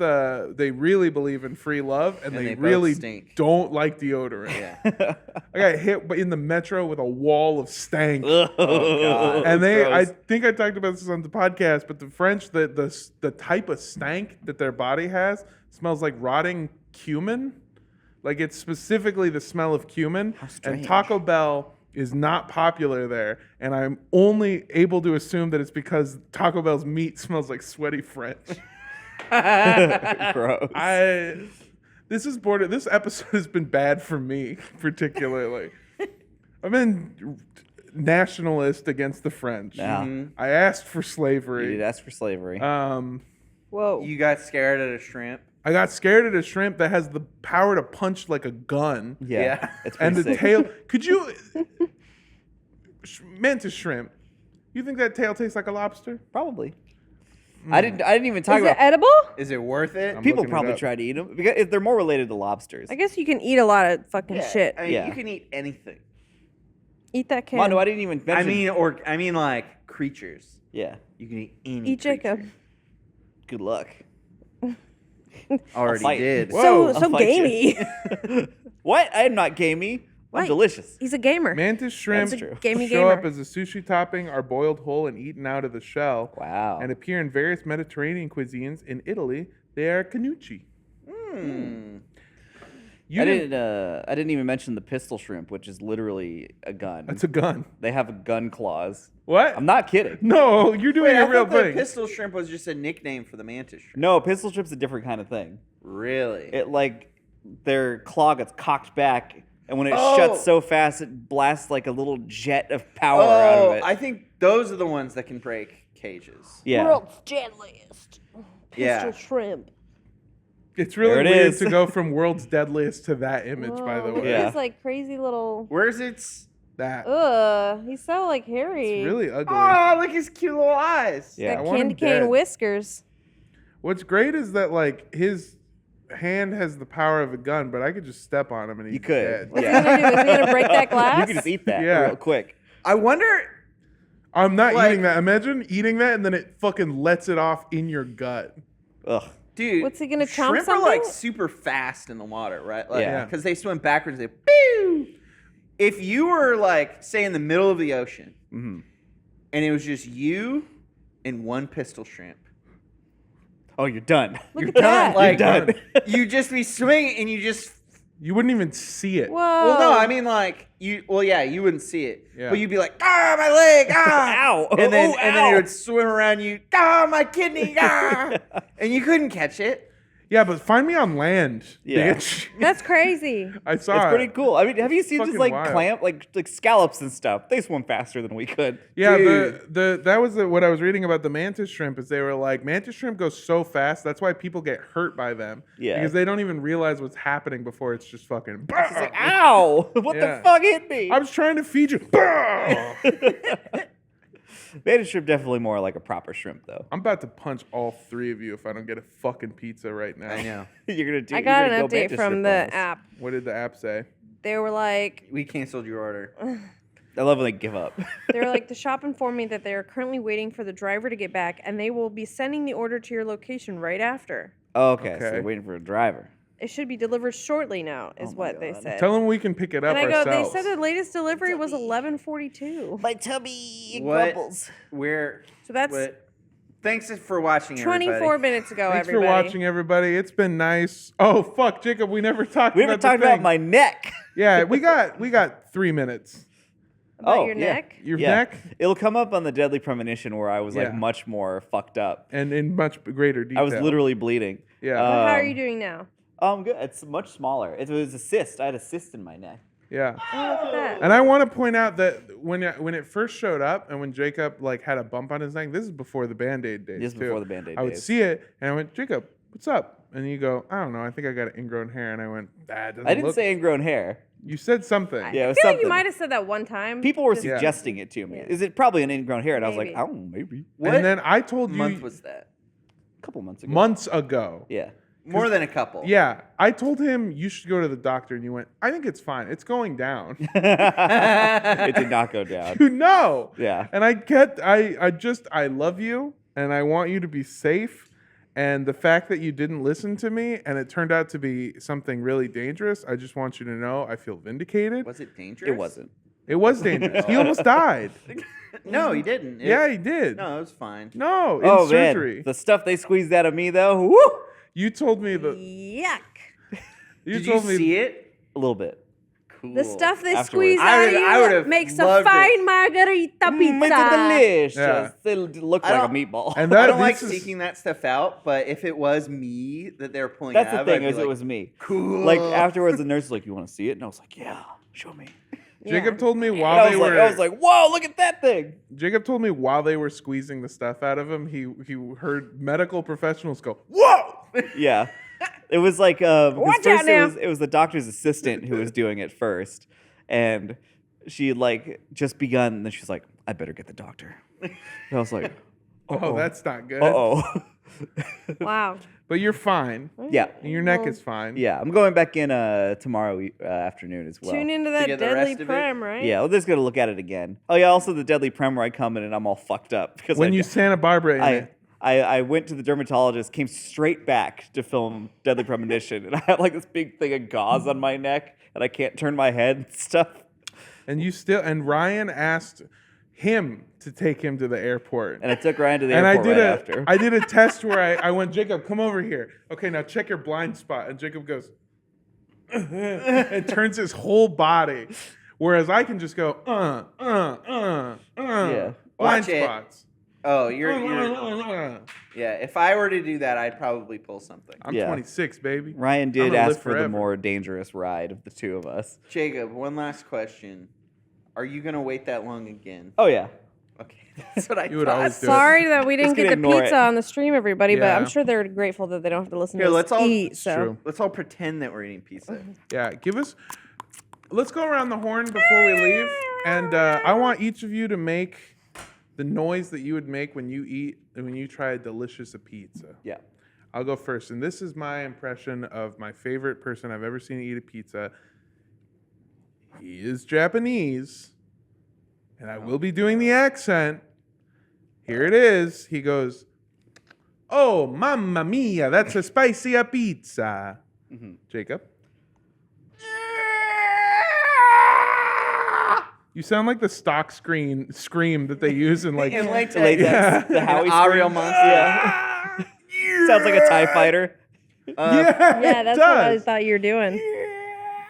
they really believe in free love and, And they they both really stink. don't like deodorant. Yeah. I got hit in the metro with a wall of stank. Oh, God. And I Gross. think I talked about this on the podcast, but the French, the type of stank that their body has smells like rotting cumin. Like it's specifically the smell of cumin. And strange. Taco Bell is not popular there, and I'm only able to assume that it's because Taco Bell's meat smells like sweaty French. Gross. This episode has been bad for me, particularly. I've been nationalist against the French. Yeah. I asked for You slavery. did ask for slavery. Whoa. You got scared at a shrimp. I got scared at a shrimp that has the power to punch like a gun. yeah. It's And pretty the sick. tail. Could you. Mantis shrimp. You think that tail tastes like a lobster? Probably. I didn't even talk Is it about. edible? Is it worth it? I'm People looking it probably up. try to eat them because they're more related to lobsters. I guess you can eat a lot of fucking shit. I mean, Yeah. you can eat anything. Eat that can. Mondo, I didn't even mention. I mean, like creatures. yeah. You can eat any. Eat Jacob. creature. Good luck. Already fight. did. Whoa. so I'll fight you. gamey. What? I'm not gamey. I'm Right. delicious. He's a gamer. Mantis shrimp That's true. Gamey show up gamer. as a sushi topping, are boiled whole and eaten out of the shell, Wow. and appear in various Mediterranean cuisines. In Italy, they are canucci. You I didn't even mention the pistol shrimp, which is literally a gun. That's a gun. They have gun claws. What? I'm not kidding. No, you're doing Wait, I a real thought the thing. pistol shrimp was just a nickname for the mantis shrimp. No, pistol shrimp's a different kind of thing. Really? It like their claw gets cocked back, and when it Oh. shuts so fast, it blasts like a little jet of power out of it. I think those are the ones that can break cages. Yeah. World's deadliest Yeah. pistol shrimp. It's really There it weird is. to go from world's deadliest to that image, by the Whoa, way. Yeah. He's like crazy little. Where's its? That. He's so like hairy. It's really ugly. Oh, look at his cute little eyes. Yeah. I Got want him candy cane dead. whiskers. What's great is that, like, his hand has the power of a gun, but I could just step on him and he's You could. dead. What's he gonna do? Is he gonna break that glass? You can just eat that Yeah. real quick. I wonder. I'm not Like- eating that. Imagine eating that and then it fucking lets it off in your gut. Ugh. Dude, What's he gonna chomp shrimp are like something? super fast in the water, right? Like, Yeah. because they swim backwards. They pew. If you were like, say, in the middle of the ocean, Mhm. and it was just you and one pistol shrimp, Oh, you're done. Look at done. that. like done. you just be swimming and you just. You wouldn't even see it. Whoa. Well, no, I mean like you. Well, yeah, you wouldn't see it, Yeah. but you'd be like, ah, my leg, ah, Ow. and then Oh, and then ow. it would swim around you, ah, my kidney, ah, and you couldn't catch it. Yeah, but find me on land, Yeah. bitch. That's crazy. I saw It's it. pretty cool. I mean, have you seen just fucking like wild. clamp, like scallops and stuff? They swim faster than we could. Yeah, Dude. that was what I was reading about the mantis shrimp is they were like mantis shrimp goes so fast that's why people get hurt by them. Yeah. Because they don't even realize what's happening before it's just fucking. It's like, ow! What Yeah. the fuck hit me? I was trying to feed you. Mantis shrimp definitely more like a proper shrimp though. I'm about to punch all three of you if I don't get a fucking pizza right now. I know. You're gonna do. I you're got gonna an go update mantis from shrimp the on us. app. What did the app say? They were like, We canceled your order. I love when they give up. the shop informed me that they are currently waiting for the driver to get back, and they will be sending the order to your location right after. Oh, okay, so Okay. they're waiting for a driver. It should be delivered shortly now, is my what they God. said. Tell them we can pick it up and I go, ourselves. they said the latest delivery was 11:42. My tummy What? grumbles. Where? So that's What? Thanks for watching. 24 everybody. minutes ago, Thanks everybody. for watching, everybody. It's been nice. Oh fuck, Jacob, we never talked. We haven't about the talked about thing. my neck. Yeah, we got 3 minutes. About Oh, your yeah. neck? Your Yeah. neck, It'll come up on the Deadly Premonition where I was like Yeah. much more fucked up. and in much greater detail. I was literally bleeding. Yeah. How are you doing now? Good. It's much smaller. It was a cyst. I had a cyst in my neck. Yeah. Oh, look at that. And I want to point out that when it first showed up and when Jacob like had a bump on his neck, this is before the Band-Aid days. This is too. before the Band-Aid I would days. see it and I went, Jacob, what's up? And you go, I don't know. I think I got ingrown hair. And I went, that doesn't I didn't look. say ingrown hair. You said something. Yeah, it I was feel like you something. might have said that one time. People were Just- Yeah. suggesting it to me. Yeah. Is it probably an ingrown hair? And I was like, Maybe. oh, maybe. What And then I told you month was that? A couple months ago. months ago. Yeah. More than a couple. Yeah, I told him you should go to the doctor, and you went, I think it's fine. It's going down. It did not go down. You know. Yeah. And I love you, and I want you to be safe. And the fact that you didn't listen to me, and it turned out to be something really dangerous, I just want you to know I feel vindicated. Was it dangerous? It wasn't. It was dangerous. He almost died. No, he didn't. Yeah, he did. No, it was fine. No, in Oh, surgery. man. The stuff they squeezed out of me, though, woo! You told me that. Yuck. Did you see it? A little bit. Cool. The stuff they Afterwards. squeeze I out would- of I you would've makes a loved it. fine margarita pizza. It's delicious. Yeah. It looked I like a don't- meatball. And I that don't like this is- seeking that stuff out, but if it was me that they were pulling That's out the of, thing, I'd be is like, it was me. cool. Like, afterwards, the nurse was like, you want to see it? And I was like, yeah, show me. Jacob Yeah. told me And while I they was, were. like, I was like, whoa, look at that thing. Jacob told me while they were squeezing the stuff out of him, he heard medical professionals go, "Whoa!" Yeah. It was like, because Watch first out now. it was the doctor's assistant who was doing it first. And she had, like, just begun, and then she's like, I better get the doctor. And I was like, Oh, that's not good. uh-oh. Wow. But you're fine. Yeah. And your neck Well, is fine. Yeah, I'm going back in tomorrow afternoon as well. Tune into that get the Deadly rest of it? Prem, right? Yeah, we're just going to look at it again. Oh, yeah, also the Deadly Prem where I come in and I'm all fucked up. Because When you Santa Barbara in it. I went to the dermatologist, came straight back to film Deadly Premonition, and I have like this big thing of gauze on my neck, and I can't turn my head and stuff. And Ryan asked him to take him to the airport. And I took Ryan to the And airport after. I did a test where I went, Jacob, come over here. Okay, now check your blind spot. And Jacob goes, and turns his whole body. Whereas I can just go, Yeah. blind Watch it. spots. Oh, you're yeah. If I were to do that, I'd probably pull something. I'm Yeah. 26, baby. Ryan I'm did gonna ask live for the forever. more dangerous ride of the two of us. Jacob, one last question: are you gonna wait that long again? Oh yeah. Okay, that's what I You would thought. always do it. Sorry that we didn't Just gonna get the ignore pizza it. on the stream, everybody, but Yeah. I'm sure they're grateful that they don't have to listen Here, to let's us all- eat. it's So true. Let's all pretend that we're eating pizza. Yeah, let's go around the horn before we leave. And I want each of you to make the noise that you would make when you try a delicious pizza. Yeah. I'll go first. And this is my impression of my favorite person I've ever seen eat a pizza. He is Japanese. And I will be doing the accent. Here it is. He goes, "Oh, mamma mia, that's a spicy pizza." Jacob? You sound like the stock scream that they use in like In latex. Latex, Yeah. the Howie Ariel scream. monster. Yeah. Sounds like a TIE fighter. yeah, it that's what I does. thought you were doing.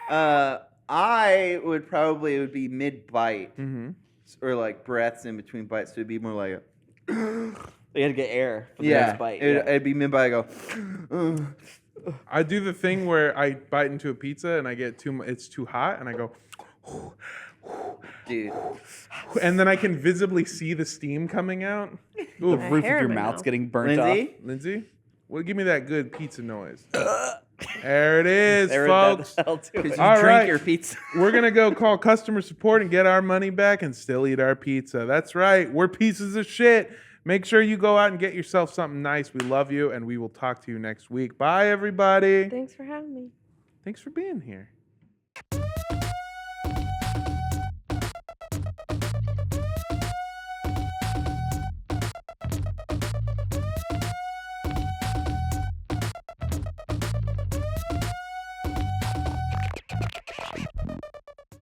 I would probably it would be mid bite Mhm. or like breaths in between bites, so it'd be more like a You had to get air for the yeah. next bite. It'd be mid bite. I go. I do the thing where I bite into a pizza and I get it's too hot and I go, Dude, and then I can visibly see the steam coming out. The Ooh, roof hair of in your my mouth's mouth. getting burnt Lindsay, Lindsay, well, give me that good pizza noise. There it is, off. folks. That'll do because it. you All drink right. your pizza. We're gonna go call customer support and get our money back and still eat our pizza. That's right. We're pieces of shit. Make sure you go out and get yourself something nice. We love you, and we will talk to you next week. Bye, everybody. Thanks for having me. Thanks for being here.